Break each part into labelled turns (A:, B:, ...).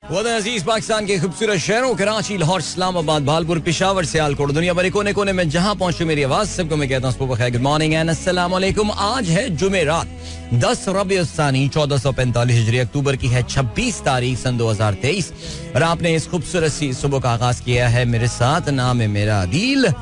A: अजीज पाकिस्तान के खूबसूरत शहरों कराची, लाहौर, इस्लामाबाद, भालपुर, पिशावर, सियालकोट, दुनिया भर कोने कोने में जहां पहुंचे मेरी आवाज सबको मैं कहता हूं गुड मॉर्निंग एंड अस्सलाम वालेकुम। आज है जुमेरात 10 रबीउल-उस-सानी 1445 हिजरी, अक्टूबर की है 26 तारीख सन 2023 और आपने इस खूबसूरत सी सुबह का आगाज किया है मेरे साथ। नाम है मेरा आदिल।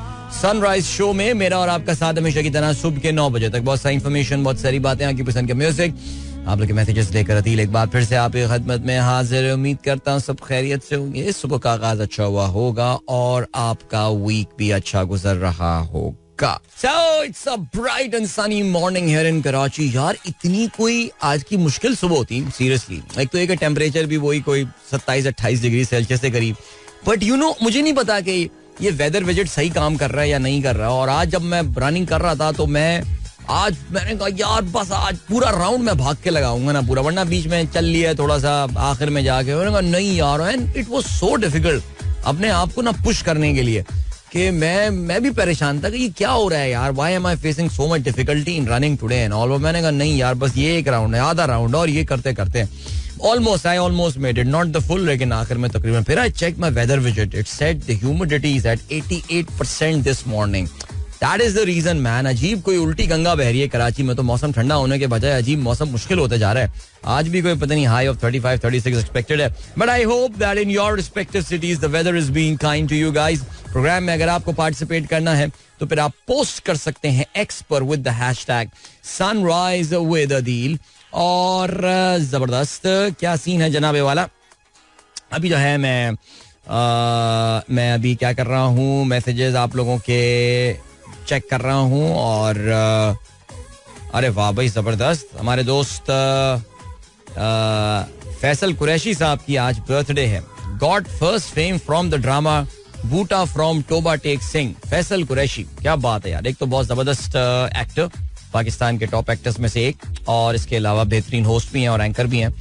A: सनराइज शो में मेरा और आपका साथ हमेशा की तरह सुबह के 9 बजे तक। बहुत सारी इन्फॉर्मेशन, बहुत सारी बातें, आपकी पसंद के म्यूजिक, आप लोग के मैसेजेस लेकर अदील एक बार फिर से आपकी खिदमत में हाजिर। उम्मीद करता हूँ सब खैरियत से होंगे, सुबह का आगाज अच्छा हुआ होगा और आपका वीक भी अच्छा गुजर रहा होगा। So it's a bright and sunny morning here in Karachi। यार इतनी कोई आज की मुश्किल सुबह होती सीरियसली। एक तो एक टेम्परेचर भी वही कोई 27-28 डिग्री सेल्सियस से करीब, बट मुझे नहीं पता कि ये वेदर विजिट सही काम कर रहा है या नहीं कर रहा। और आज जब मैं रनिंग कर रहा था तो मैंने कहा यार बस आज पूरा राउंड में भाग के लगाऊंगा ना पूरा, वरना बीच में चल लिया थोड़ा सा आखिर में जाके। मैंने कहा नहीं यार, and it was so difficult अपने आप को ना पुश करने के लिए कि मैं भी परेशान था कि ये क्या हो रहा है यार, why am I facing so much difficulty in running today and all. मैंने कहा नहीं यार, बस ये एक राउंड है, आधा राउंड, और ये करते करते almost made it, not the full, लेकिन आखिर में तकरीबन। फिर I check my weather visit, it said the humidity is at 88% this morning. That is the reason man। अजीब कोई उल्टी गंगा बह रही है कराची में, तो मौसम ठंडा होने के बजाय अजीब मौसम मुश्किल होते जा रहा है। आज भी कोई पता नहीं हाई ऑफ 35-36 एक्सपेक्टेड है, but I hope that in your respective cities the weather is being kind to you guys. Programme में अगर आपको पार्टिसिपेट करना है तो फिर आप पोस्ट कर सकते हैं एक्स पर with the hashtag sunrise with Adeel. और जबरदस्त क्या सीन है जनाबे वाला। अभी जो है मैं अभी क्या कर रहा हूँ, मैसेजेस आप लोगों के चेक कर रहा हूँ और अरे वाह भाई जबरदस्त। हमारे दोस्त फैसल कुरैशी साहब की आज बर्थडे है। Got first fame from the drama Boota from Toba Tek Singh. Faisal Qureshi, क्या बात है यार। एक तो बहुत जबरदस्त एक्टर, पाकिस्तान के टॉप एक्टर्स में से एक, और इसके अलावा बेहतरीन होस्ट भी हैं और एंकर भी हैं।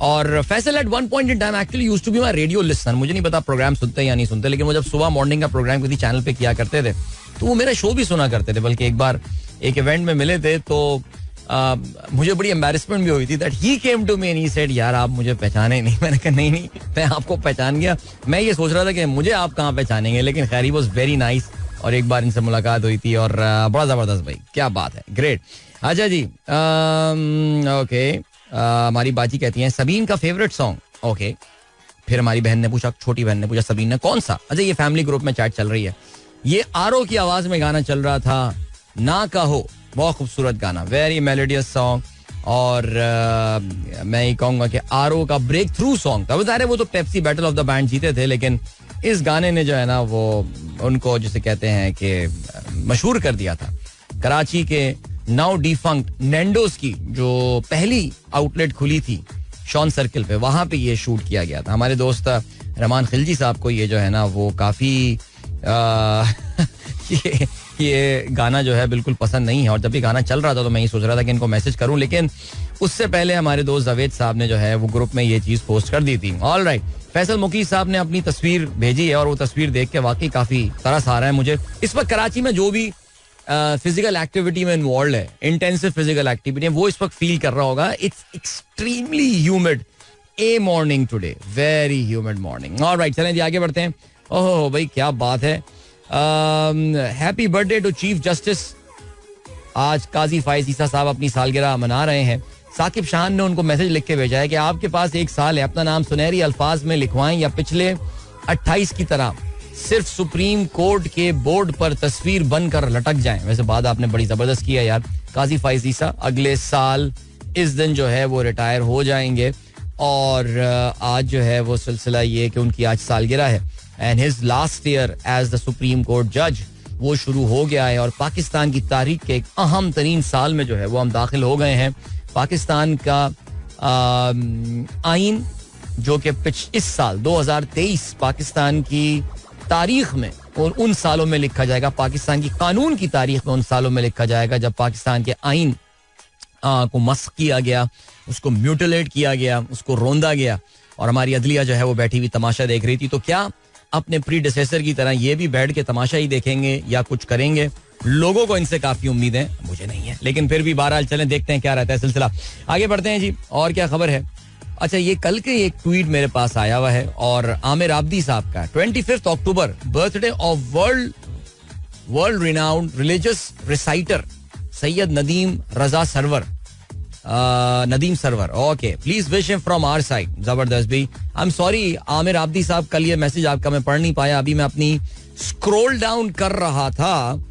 A: और Faisal at one point in time actually used to be my radio listener. मुझे नहीं पता प्रोग्राम सुनते या नहीं सुनते, लेकिन वो जब सुबह मॉर्निंग का प्रोग्राम किसी चैनल पे किया करते थे तो वो मेरा शो भी सुना करते थे। बल्कि एक बार एक इवेंट में मिले थे तो मुझे बड़ी एम्बैरेसमेंट भी हुई थी that he came to me and he said यार आप मुझे पहचाने नहीं। मैंने कहा नहीं मैं आपको पहचान गया। मैं ये सोच रहा था कि मुझे आप कहाँ पहचानेंगे, लेकिन खैर ही वाज वेरी नाइस और एक बार इनसे मुलाकात हुई थी और बड़ा जबरदस्त भाई, क्या बात है, ग्रेट। अच्छा जी, ओके, हमारी बाजी कहती है सबीन का फेवरेट सॉन्ग। ओके, फिर हमारी बहन ने पूछा, छोटी बहन ने पूछा सबीन ने कौन सा। अच्छा, ये फैमिली ग्रुप में चैट चल रही है। ये आरो की आवाज में गाना चल रहा था, ना कहो, बहुत खूबसूरत गाना, वेरी मेलोडियस सॉन्ग। और मैं ये कहूंगा कि आरो का ब्रेक थ्रू सॉन्ग था। बता रहे वो तो Pepsi battle of the band जीते थे, लेकिन इस गाने ने जो है ना वो उनको जिसे कहते हैं कि मशहूर कर दिया था। कराची के नाउ डिफंक्ट नैंडोज की जो पहली आउटलेट खुली थी शॉन सर्किल पे, वहां पे ये शूट किया गया था। हमारे दोस्त रहमान खिलजी साहब को ये जो है ना वो काफी ये गाना जो है बिल्कुल पसंद नहीं है। और जब ये गाना चल रहा था तो मैं ये सोच रहा था कि इनको मैसेज करूं, लेकिन उससे पहले हमारे दोस्त जावेद साहब ने जो है वो ग्रुप में ये चीज पोस्ट कर दी थी। ऑल राइट, फैसल मुकीस साहब ने अपनी तस्वीर भेजी है और वो तस्वीर देख के वाकई काफी तरस आ रहा है मुझे। इस वक्त कराची में जो भी फिजिकल एक्टिविटी में इन्वॉल्व है, इंटेंसिव फिजिकल एक्टिविटी, वो इस वक्त फील कर रहा होगा। It's extremely humid A morning today, very humid morning. Alright, चलें जी आगे बढ़ते हैं। ओहो भाई क्या बात है। Happy birthday to chief justice. आज काजी फाइज ईसा साहब अपनी सालगिरह मना रहे हैं। साकिब शान ने उनको मैसेज लिख के भेजा है कि आपके पास 1 साल है, अपना नाम सुनहरी अल्फाज में लिखवाएं या पिछले 28 की तरह सिर्फ सुप्रीम कोर्ट के बोर्ड पर तस्वीर बनकर लटक जाएं। वैसे बात आपने बड़ी जबरदस्त की है यार। काजी फाइज ईसा अगले साल इस दिन जो है वो रिटायर हो जाएंगे और आज जो है वो सिलसिला ये कि उनकी आज सालगिरह है and his last year as the supreme court जज वो शुरू हो गया है। और पाकिस्तान की तारीख के एक अहम तरीन साल में जो है वो हम दाखिल हो गए हैं। पाकिस्तान का आइन जो कि इस साल 2023 पाकिस्तान की तारीख में और उन सालों में लिखा जाएगा, पाकिस्तान की कानून की तारीख में उन सालों में लिखा जाएगा जब पाकिस्तान के आइन को मस्ख किया गया, उसको म्यूटिलेट किया गया, उसको रोंदा गया और हमारी अदलिया जो है वो बैठी हुई तमाशा देख रही थी। तो क्या अपने प्रीडिसेसर की तरह ये भी बैठ के तमाशा ही देखेंगे या कुछ करेंगे? लोगों को इनसे काफी उम्मीद है, मुझे नहीं है, लेकिन फिर भी बहरहाल चलें देखते हैं क्या रहता है सिलसिला। आगे बढ़ते हैं जी, और क्या खबर है। अच्छा, ये कल के एक ट्वीट मेरे पास आया हुआ है और आमिर आब्दी साहब का 25 October birthday of world renowned religious reciter Syed Nadeem Raza Sarwar, Nadeem Sarwar. Okay, please wish him from our side. जबरदस्त भी. I am sorry Aamir Abdi sahab, कल ये मैसेज आपका मैं पढ़ नहीं पाया. अभी मैं अपनी स्क्रॉल डाउन कर रहा था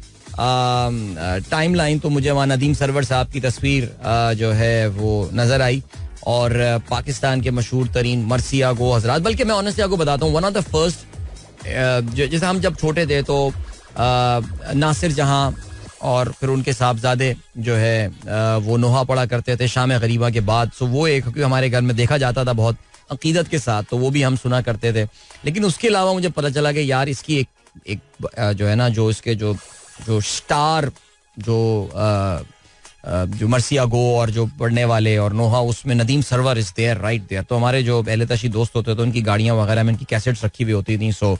A: टाइमलाइन, तो मुझे वहाँ नदीम सरवर साहब की तस्वीर जो है वो नजर आई और पाकिस्तान के मशहूर तरीन मर्सिया गो हजरात. बल्कि मैं ऑनेस्टली आपको बताता हूँ, वन ऑफ द फर्स्ट, जैसे हम जब छोटे थे तो नासिर जहां और फिर उनके साहबजादे जो है वो नोहा पढ़ा करते थे शाम गरीबा के बाद. सो वो एक हमारे घर में देखा जाता था बहुत अकीदत के साथ, तो वो भी हम सुना करते थे. लेकिन उसके अलावा मुझे पता चला कि यार इसकी एक जो है ना, जो इसके जो स्टार जो मर्सिया गो और जो पढ़ने वाले और नोहा, उसमें Nadeem Sarwar is there, right there. तो हमारे जो पहले तशी दोस्त होते थे उनकी गाड़ियां वगैरह में इनकी कैसेट्स रखी हुई होती थी. सो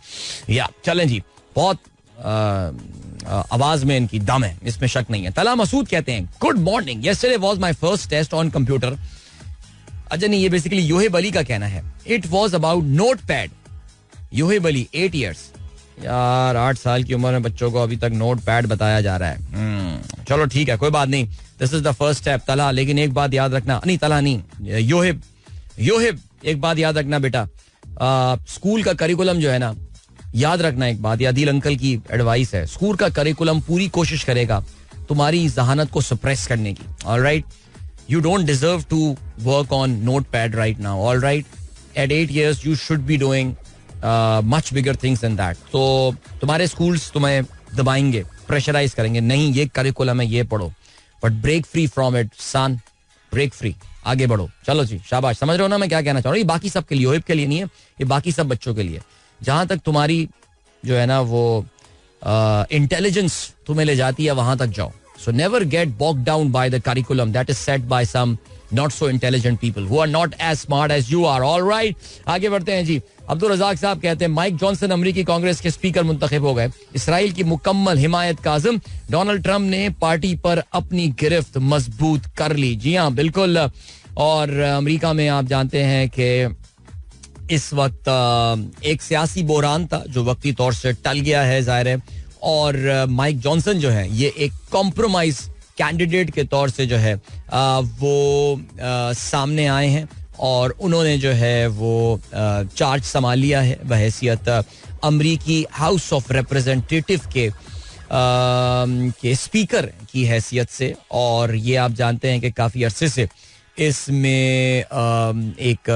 A: या चलें जी, बहुत आवाज में इनकी दम है, इसमें शक नहीं है. तला मसूद कहते हैं good morning, yesterday was my first test on computer. अच्छा नहीं, ये बेसिकली योहेब अली का कहना है. It was about Notepad. Yoheb Ali 8 years. यार 8 साल की उम्र में बच्चों को अभी तक नोटपैड बताया जा रहा है. चलो ठीक है, कोई बात नहीं, this is the first step. तला, लेकिन एक बात याद रखना, नहीं तला नहीं, योहेब एक बात याद रखना बेटा, स्कूल का करिकुलम जो है ना, याद रखना एक बात, आदिल अंकल की एडवाइस है, स्कूल का करिकुलम पूरी कोशिश करेगा तुम्हारी जहानत को सप्रेस करने की. Alright, you don't deserve to work on Notepad right now. Alright, at 8 years you should be doing much bigger things than that. तो तुम्हारे स्कूल्स तुम्हें दबाएंगे, प्रेशराइज करेंगे, नहीं ये करिकुलम है, ये पढ़ो, but break free from it son, break free, आगे बढ़ो. चलो जी, शाबाश. समझ रहे हो ना मैं क्या कहना चाह रहा हूँ. ये बाकी सब के लिए, योहेब के लिए नहीं है, ये बाकी सब बच्चों के लिए. जहां तक तुम्हारी जो है ना वो इंटेलिजेंस तुम्हें ले जाती है वहां तक जाओ. So never get bogged down by the curriculum that is set by some not so intelligent people who are not as smart as you are. Alright, आगे बढ़ते हैं जी. अब्दुल रजाक साहब कहते हैं माइक जॉनसन अमरीकी कांग्रेस के स्पीकर मुंतखब हो गए. इसराइल की मुकम्मल हिमायत का आज़म. डोनाल्ड ट्रंप ने पार्टी पर अपनी गिरफ्त मजबूत कर ली. जी हाँ बिल्कुल. और अमेरिका में आप जानते हैं कि इस वक्त एक सियासी बहरान था जो वक्ती तौर से टल गया है, जाहिर है. और माइक जॉनसन जो है ये एक कॉम्प्रोमाइज कैंडिडेट के तौर से जो है वो सामने आए हैं और उन्होंने जो है वो चार्ज संभाल लिया है बहैसियत अमरीकी हाउस ऑफ रिप्रेजेंटेटिव के स्पीकर की हैसियत से. और ये आप जानते हैं कि काफ़ी अरसे से इसमें एक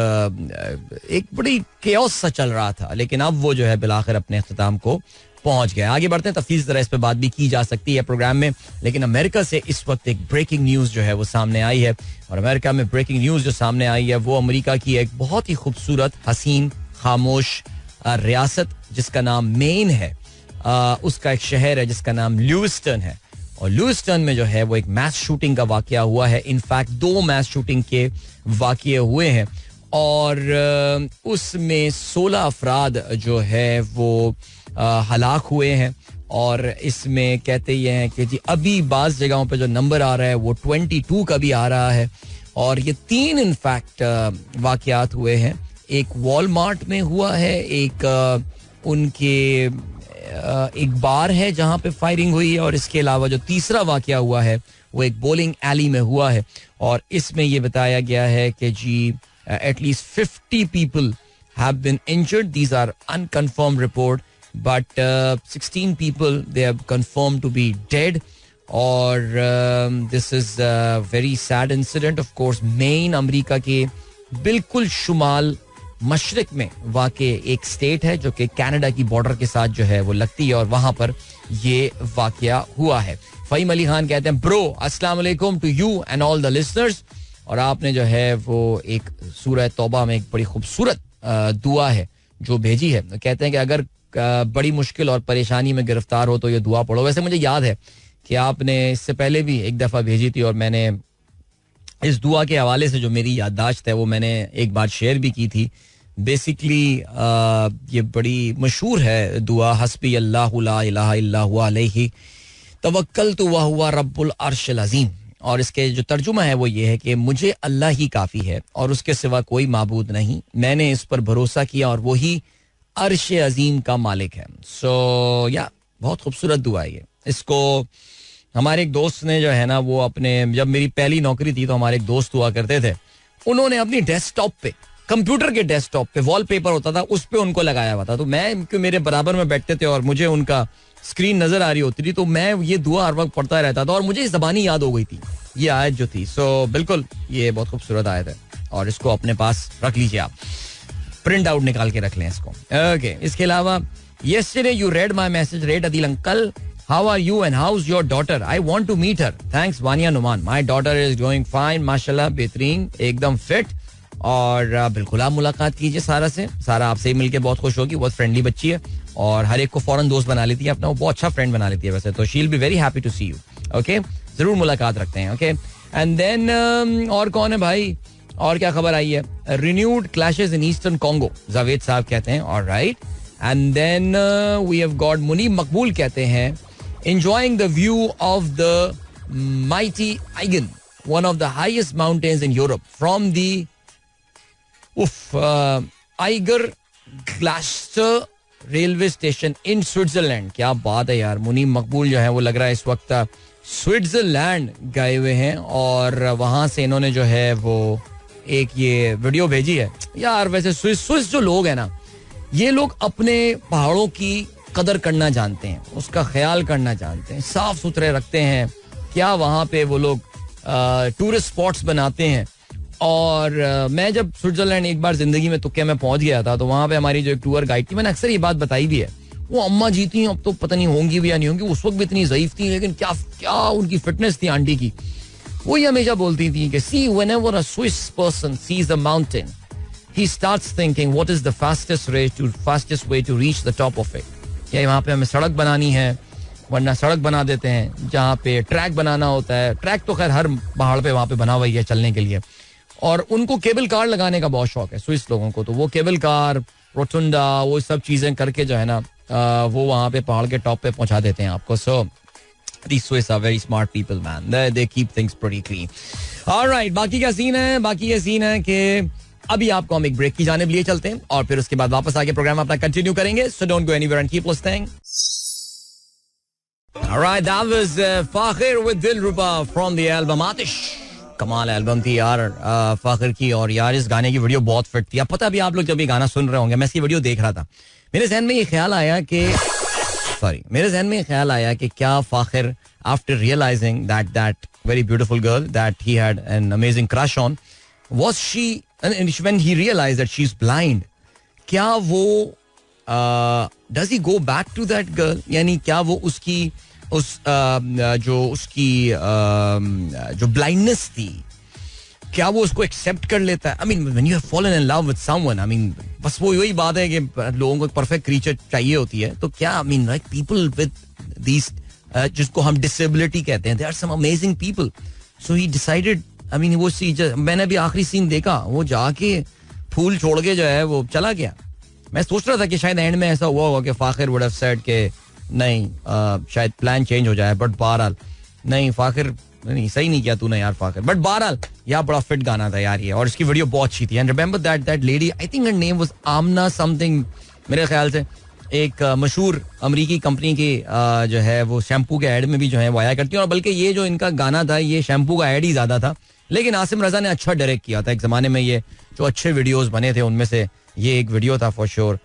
A: बड़ी केओस सा चल रहा था, लेकिन अब वो जो है बिलाखिर अपने अख्ताम को पहुंच गया. आगे बढ़ते हैं, तफसील जरा इस पे बात भी की जा सकती है प्रोग्राम में. लेकिन अमेरिका से इस वक्त एक ब्रेकिंग न्यूज़ जो है वो सामने आई है. और अमेरिका में ब्रेकिंग न्यूज़ जो सामने आई है वो अमेरिका की एक बहुत ही खूबसूरत, हसीन, खामोश रियासत जिसका नाम मेन है, उसका एक शहर है जिसका नाम ल्यूइस्टन है. और ल्यूइस्टन में जो है वो एक मैस शूटिंग का वाकया हुआ है. इनफैक्ट 2 मैस शूटिंग के वाकये हुए हैं और उसमें 16 अफराद जो है वो हलाक हुए हैं. और इसमें कहते ये हैं कि जी अभी बाज़ जगहों पे जो नंबर आ रहा है वो 22 का भी आ रहा है. और ये 3 इनफैक्ट वाकयात हुए हैं. एक वॉलमार्ट में हुआ है, एक उनके एक बार है जहां पे फायरिंग हुई है, और इसके अलावा जो तीसरा वाकया हुआ है वो एक बोलिंग एली में हुआ है. और इसमें ये बताया गया है कि जी at least 50 people have been injured. These are unconfirmed report, but 16 people they have confirmed to be dead. और this is a very sad incident. Of course, main America के बिल्कुल शुमाल मशरिक में वाक़े एक स्टेट है जो कि कनाडा की बॉर्डर के साथ जो है वो लगती है, और वहां पर ये वाकया हुआ है. फ़हीम अली खान कहते हैं ब्रो अस्सलाम वालेकुम to you and all the listeners. और आपने जो है वो एक सूरह तौबा में एक बड़ी खूबसूरत दुआ है जो भेजी है. कहते हैं कि अगर बड़ी मुश्किल और परेशानी में गिरफ्तार हो तो ये दुआ पढ़ो. वैसे मुझे याद है कि आपने इससे पहले भी एक दफ़ा भेजी थी और मैंने इस दुआ के हवाले से जो मेरी याददाश्त है वो मैंने एक बार शेयर भी की थी. बेसिकली ये बड़ी मशहूर है दुआ, हस्बी अल्लाहु ला इलाहा इल्ला हुवा अलैहि तवक्कलतु व हुवा रब्बुल अर्शिल अज़ीम. और इसके जो तर्जुमा है वो ये है कि मुझे अल्लाह ही काफ़ी है और उसके सिवा कोई माबूद नहीं, मैंने इस पर भरोसा किया और वही अर्श अजीम का मालिक है. सो या बहुत खूबसूरत दुआ है ये. इसको हमारे एक दोस्त ने जो है ना वो अपने, जब मेरी पहली नौकरी थी तो हमारे एक दोस्त हुआ करते थे, उन्होंने अपनी डेस्कटॉप पे, कंप्यूटर के डेस्कटॉप पे वॉलपेपर होता था उस पे उनको लगाया हुआ था. तो मैं, क्यों मेरे बराबर में बैठते थे और मुझे उनका स्क्रीन नजर आ रही होती थी, तो मैं ये दुआ हर वक्त पढ़ता रहता था और मुझे इस ज़बानी याद हो गई थी ये आयत जो थी. सो बिल्कुल ये बहुत खूबसूरत आयत है और इसको अपने पास रख लीजिए, आप प्रिंट आउट निकाल के रख लें इसको. ओके, इसके अलावा yesterday you read my message, read Adil uncle, how are you and how's your daughter, I want to meet her, thanks Vania Numan, my daughter is doing fine माशाल्लाह, बेहतरीन, एकदम फिट. और बिल्कुल आप मुलाकात कीजिए सारा से, सारा आपसे मिलके बहुत खुश होगी, बहुत फ्रेंडली बच्ची है और हर एक को फौरन दोस्त बना लेती है अपना, वो बहुत अच्छा फ्रेंड बना लेती है वैसे तो. She will be very happy to see you. Okay, जरूर मुलाकात रखते हैं. ओके, एंड देन और कौन है भाई, और क्या खबर आई है? Renewed clashes in eastern Congo, Javed साहब कहते हैं. Alright, and then we have got Muneeb Maqbool कहते हैं enjoying the view of the mighty Eigen, one of the highest mountains in Europe, from the Eiger Glacier railway station in Switzerland. क्या बात है यार, मुनीब मकबूल जो है वो लग रहा है इस वक्त स्विट्जरलैंड गए हुए हैं और वहां से इन्होंने जो है वो एक ये वीडियो भेजी है. यार वैसे स्विस जो लोग हैं ना, ये लोग अपने पहाड़ों की कदर करना जानते हैं, उसका ख्याल करना जानते हैं, साफ सुथरे रखते हैं. क्या वहाँ पे वो लोग टूरिस्ट स्पॉट्स बनाते हैं. और मैं जब स्विट्जरलैंड एक बार जिंदगी में तुक्के में पहुंच गया था, तो वहाँ पे हमारी जो एक टूर गाइड थी, मैंने अक्सर ये बात बताई भी है, वो अम्मा जी थी, अब तो पता नहीं होंगी भी या नहीं होंगी, उस वक्त भी इतनी ज़ईफ थी, लेकिन क्या क्या उनकी फिटनेस थी आंटी की. वो ये हमेशा बोलती थी कि सी whenever a Swiss person sees a mountain, he starts thinking what is the fastest way to reach the top of it. क्या वहाँ पे हमें सड़क बनानी है, वरना सड़क बना देते हैं. जहाँ पे ट्रैक बनाना होता है, ट्रैक तो खैर हर पहाड़ पे वहाँ पे बना हुआ ही है चलने के लिए. और उनको केबल कार लगाने का बहुत शौक है स्विस लोगों को, तो वो केबल कार, रोटुंडा, वो सब चीजें करके जो है ना वो वहाँ पे पहाड़ के टॉप पे पहुंचा देते हैं आपको. सो these Swiss are very smart people, man. They keep things pretty clean. All right, बाकी क्या सीन है? बाकी ये सीन है कि अभी आपको हम एक ब्रेक की जानिब लिए चलते हैं और फिर उसके बाद वापस आके प्रोग्राम अपना कंटिन्यू करेंगे. So don't go anywhere and keep listening. Alright, that was Fakhir with Dilruba from the album Aatish. कमाल एल्बम थी यार फाखिर की. और यार इस गाने की वीडियो बहुत फिट थी. अब पता अभी आप लोग जब ये गाना सुन रहे होंगे, मैं इसकी वीडियो देख रहा था, मेरे ज़हन में ये ख्याल आया कि क्या Fakhir after realising that very beautiful girl that he had an amazing crush on, was she, and when he realized that she's blind, क्या वो does he go back to that girl, यानी क्या वो उसकी जो blindness थी, क्या वो उसको एक्सेप्ट कर लेता है? I mean when you have fallen in love with someone, I mean बस वो यही बात है कि लोगों को एक परफेक्ट क्रीचर चाहिए होती है. तो क्या I mean like people with these जिसको हम डिसेबिलिटी कहते हैं, there are some amazing people. So he decided, I mean वो मैंने भी आखिरी सीन देखा, वो जाके फूल छोड़ के जो है वो चला गया. मैं सोच रहा था कि शायद एंड में ऐसा हुआ होगा कि फाखिर वुड हैव सेड कि नहीं शायद प्लान चेंज हो जाए, बट बहरहाल नहीं, फाखिर नहीं, सही नहीं किया तूने यार फाखिर. बट बहरहाल यार बड़ा फिट गाना था यार ये, और इसकी वीडियो बहुत अच्छी थी. And remember that lady, I think her name was Amna something, मेरे ख्याल से एक मशहूर अमरीकी कंपनी की जो है वो शैम्पू के ऐड में भी जो है वो आया करती है. और बल्कि ये जो इनका गाना था ये शैम्पू का ऐड ही ज्यादा था, लेकिन आसिम रजा ने अच्छा डायरेक्ट किया था. एक जमाने में ये जो अच्छे वीडियोस बने थे उनमें से ये एक वीडियो था फॉर श्योर.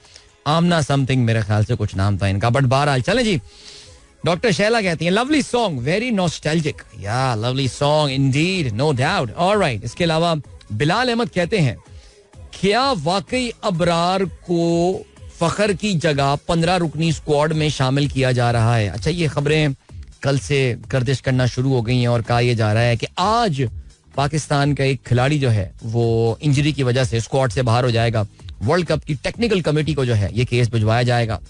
A: आमना समथिंग मेरे ख्याल से कुछ नाम था इनका. बट बहरहाल चलें जी. डॉक्टर शैला कहती हैं lovely song, very nostalgic. Yeah lovely song indeed, no doubt. Alright, इसके अलावा बिलाल अहमद कहते हैं क्या वाकई अबरार को फखर की जगह 15 रुकनी स्क्वाड में शामिल किया जा रहा है? अच्छा, ये खबरें कल से गर्दिश करना शुरू हो गई हैं और कहा यह जा रहा है कि आज पाकिस्तान का एक खिलाड़ी जो है वो इंजरी की वजह से स्क्वाड से बाहर हो जाएगा. वर्ल्ड कप की टेक्निकल कमेटी को जो है ये केस भिजवाया जाएगा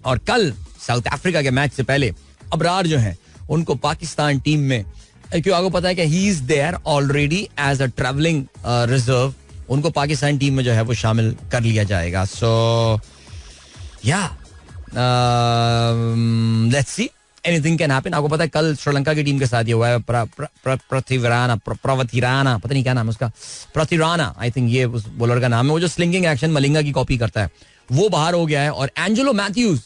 A: और कल साउथ अफ्रीका के मैच से पहले अबरार जो है उनको पाकिस्तान टीम में, क्योंकि आपको पता है कि he is there already as a travelling reserve, उनको पाकिस्तान टीम में जो है वो शामिल कर लिया जाएगा. सो या let's see anything can happen. आपको पता है कल श्रीलंका की टीम के साथ ये हुआ है. प्रथिराना, पता नहीं क्या नाम है उसका, प्रतिराना आई थिंक ये उस बॉलर का नाम है, वो जो स्लिंगिंग एक्शन मलिंगा की कॉपी करता है, वो बाहर हो गया है. और Angelo Mathews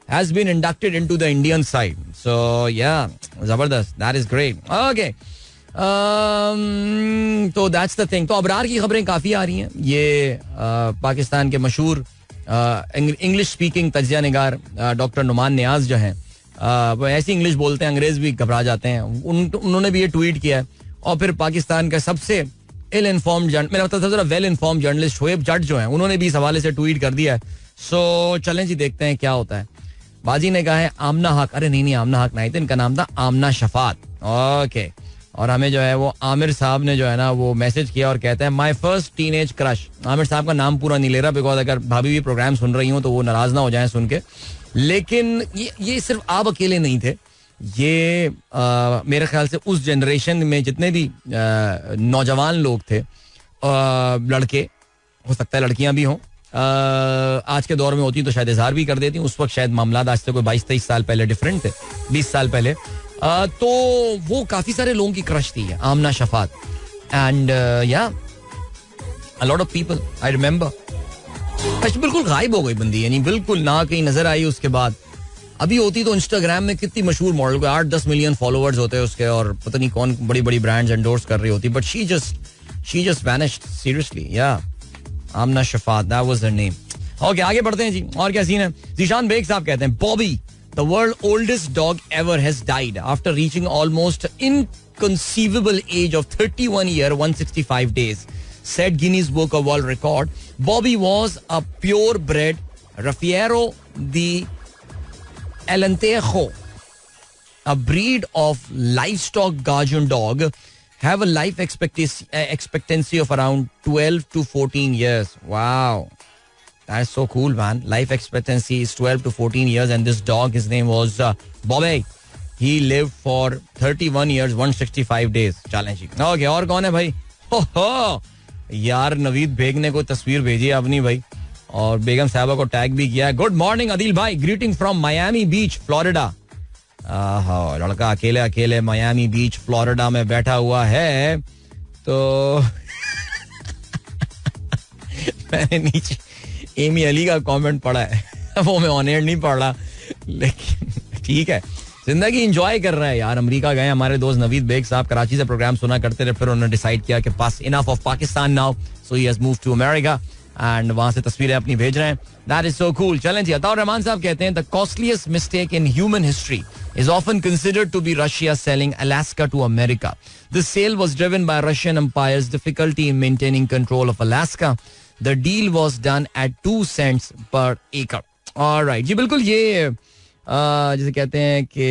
A: has been inducted into the Indian side. So yeah, जबरदस्त. That is great. Okay. तो that's the thing. तो अबरार की खबरें काफ़ी आ रही हैं. ये पाकिस्तान के मशहूर इंग्लिश स्पीकिंग तज्जिया निगार डॉक्टर नुमान नियाज जो हैं, वो ऐसी इंग्लिश बोलते हैं अंग्रेज भी घबरा जाते हैं. उन्होंने भी ये ट्वीट किया है. और फिर पाकिस्तान का सबसे इल इन्फॉर्म्ड मेरा मतलब सबसे वेल इन्फॉर्म्ड जर्नलिस्ट शोएब जट जो है, उन्होंने भी इस हवाले से ट्वीट कर दिया है. सो चलें जी, देखते हैं क्या होता है. बाजी ने कहा है आमना हक. अरे नहीं आमना हक नहीं था, इनका नाम था आमना शफात. ओके. और हमें जो है वो आमिर साहब ने जो है ना वो मैसेज किया और कहते हैं my first teenage crush. Aamir साहब का नाम पूरा नहीं ले रहा बिकॉज अगर भाभी भी प्रोग्राम सुन रही हूँ तो वो नाराज ना हो जाए सुन के. लेकिन ये सिर्फ आप अकेले नहीं थे. ये मेरे ख्याल से उस जनरेशन में जितने भी नौजवान लोग थे, लड़के, हो सकता है लड़कियां भी हों, आज के दौर में होती तो शायद इजहार भी कर देती. उस वक्त शायद मामला आज से कोई 22-23 साल पहले डिफरेंट थे, 20 साल पहले. तो वो काफी सारे लोगों की क्रश थी आमना शफात. एंड या अ lot of people I remember. बिल्कुल गायब हो गई बंदी, यानी बिल्कुल ना कहीं नजर आई. उसके बाद अभी होती तो इंस्टाग्राम में कितनी मशहूर मॉडल को 8-10 मिलियन फॉलोअर्स होते हैं उसके, और पता नहीं कौन बड़ी बड़ी ब्रांड्स एंडोर्स कर रही होती. But she just vanished seriously. या आमना Shafat, that was her name. Okay, आगे बढ़ते हैं जी. और क्या सीन है. जीशान बेग साहब कहते हैं Bobby, the world oldest dog ever has died after reaching almost inconceivable age of 31 year 165 days, said Guinness Book of World Record. Bobby was a purebred Raffiero de Alentejo, a breed of livestock guardian dog. Have a life expectancy of around 12 to 14 years. Wow. That's so cool, man. Life expectancy is 12 to 14 years, and this dog, his name was Bobby. He lived for 31 years, 165 days. Challenge. Okay, और कौन है भाई? हो यार, Naveed bag ने कोई तस्वीर भेजी है अपनी भाई, और बेगम साहबा को टैग भी किया है. गुड मॉर्निंग अदिल भाई, greeting from Miami beach, Florida. लड़का अकेले मायामी बीच फ्लोरिडा में बैठा हुआ है. तो मैंने नीचे एमी अली का कमेंट पढ़ा है, वो मैं ऑन एयर नहीं पढ़ रहा, लेकिन ठीक है, जिंदगी एंजॉय कर रहा है यार. अमेरिका गए हमारे दोस्त नवीद बेग साहब, कराची से प्रोग्राम सुना करते रहे, फिर उन्होंने डिसाइड किया कि pass enough of Pakistan now, so he has moved to America and वहां से तस्वीरें अपनी भेज रहे हैं. That is so cool. चलें जी. अताउर रहमान साहब कहते हैं the costliest mistake in human history is often considered to be Russia selling Alaska to America. This sale was driven by Russian empire's difficulty in maintaining control of Alaska. The deal was done at 2 cents per acre. All right. जी बिल्कुल, ये जैसे कहते हैं कि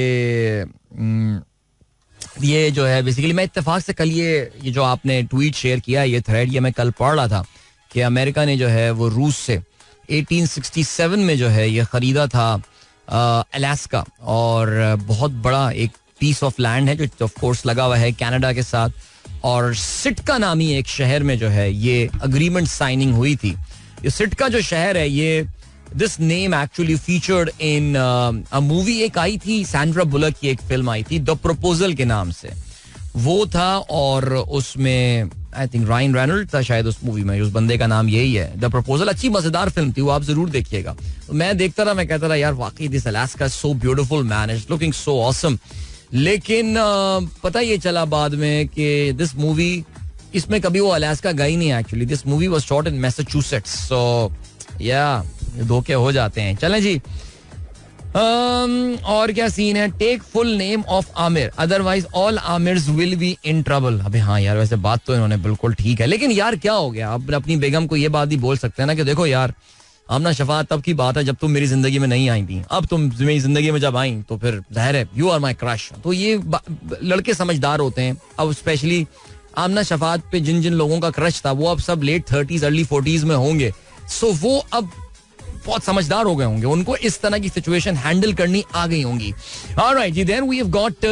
A: ये जो है basically मैं इत्तेफाक से कल ये जो आपने ट्वीट शेयर किया, ये थ्रेड, ये मैं कल पढ़ रहा था कि अमेरिका ने जो है वो रूस से 1867 में जो है ये खरीदा था अलास्का, और बहुत बड़ा एक पीस ऑफ लैंड है जो ऑफ कोर्स लगा हुआ है कनाडा के साथ. और सिटका नामी एक शहर में जो है ये अग्रीमेंट साइनिंग हुई थी. ये सिटका जो शहर है, ये this name actually featured in a movie. एक आई थी सैंड्रा बुलक की एक फिल्म आई थी द प्रपोजल के नाम से, वो था. और उसमें आई थिंक रायन रेनॉल्ड था शायद उस मूवी में. उस बंदे का नाम यही है, द प्रपोजल. अच्छी मजेदार फिल्म थी वो, आप जरूर देखिएगा. मैं देखता रहा, मैं कहता रहा यार वाकई this Alaska so beautiful man, it's looking so awesome. लेकिन पता ये चला बाद में कि दिस मूवी, इसमें कभी वो अलास्का गई नहीं actually. This movie was shot in Massachusetts. So या धोखे हो जाते हैं. चलें जी. और क्या सीन है. Take full name of Aamir, otherwise all Aamirs will be in trouble. अबे हाँ यार, वैसे बात तो इन्होंने बिल्कुल ठीक है, लेकिन यार क्या हो गया. अब अपनी बेगम को ये बात ही बोल सकते हैं ना कि देखो यार, आमना शफात तब की बात है जब तुम मेरी जिंदगी में नहीं आई थी. अब तुम मेरी जिंदगी में जब आई तो फिर जाहिर है यू आर माई क्रश. तो ये लड़के समझदार होते हैं. अब स्पेशली आमना शफात पे जिन जिन लोगों का क्रश था वो अब सब लेट 30s अर्ली 40s में होंगे. सो वो अब बहुत समझदार हो गए होंगे, उनको इस तरह की सिचुएशन हैंडल करनी आ गई होंगी. ऑलराइट जी. Then we have got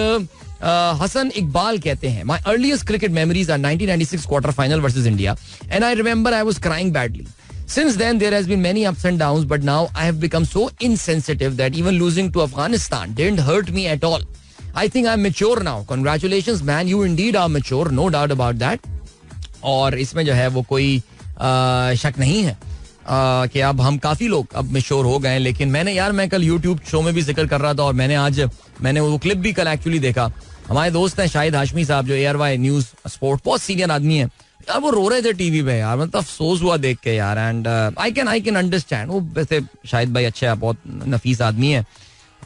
A: Hasan Iqbal कहते हैं my earliest cricket memories are 1996 quarter final versus India and I remember I was crying badly. Since then, there has been many ups and downs, but now I have become so insensitive that even losing to Afghanistan didn't hurt me at all. I think I'm mature now. Congratulations, man. You indeed are mature. No doubt about that. और इसमें जो है वो कोई शक नहीं है कि अब हम काफी लोग अब मैच्योर हो गए. लेकिन मैं कल यूट्यूब शो में भी जिक्र कर रहा था और मैंने वो क्लिप भी कल एक्चुअली देखा. हमारे दोस्त हैं शाहिद हाशमी साहब, जो ARY न्यूज स्पोर्ट बहुत सीनियर आदमी है यार, वो रो रहे थे टीवी पे यार. मतलब अफसोस हुआ देख के यार. And I can understand. वो वैसे शाहिद भाई अच्छे हैं, बहुत नफीस आदमी है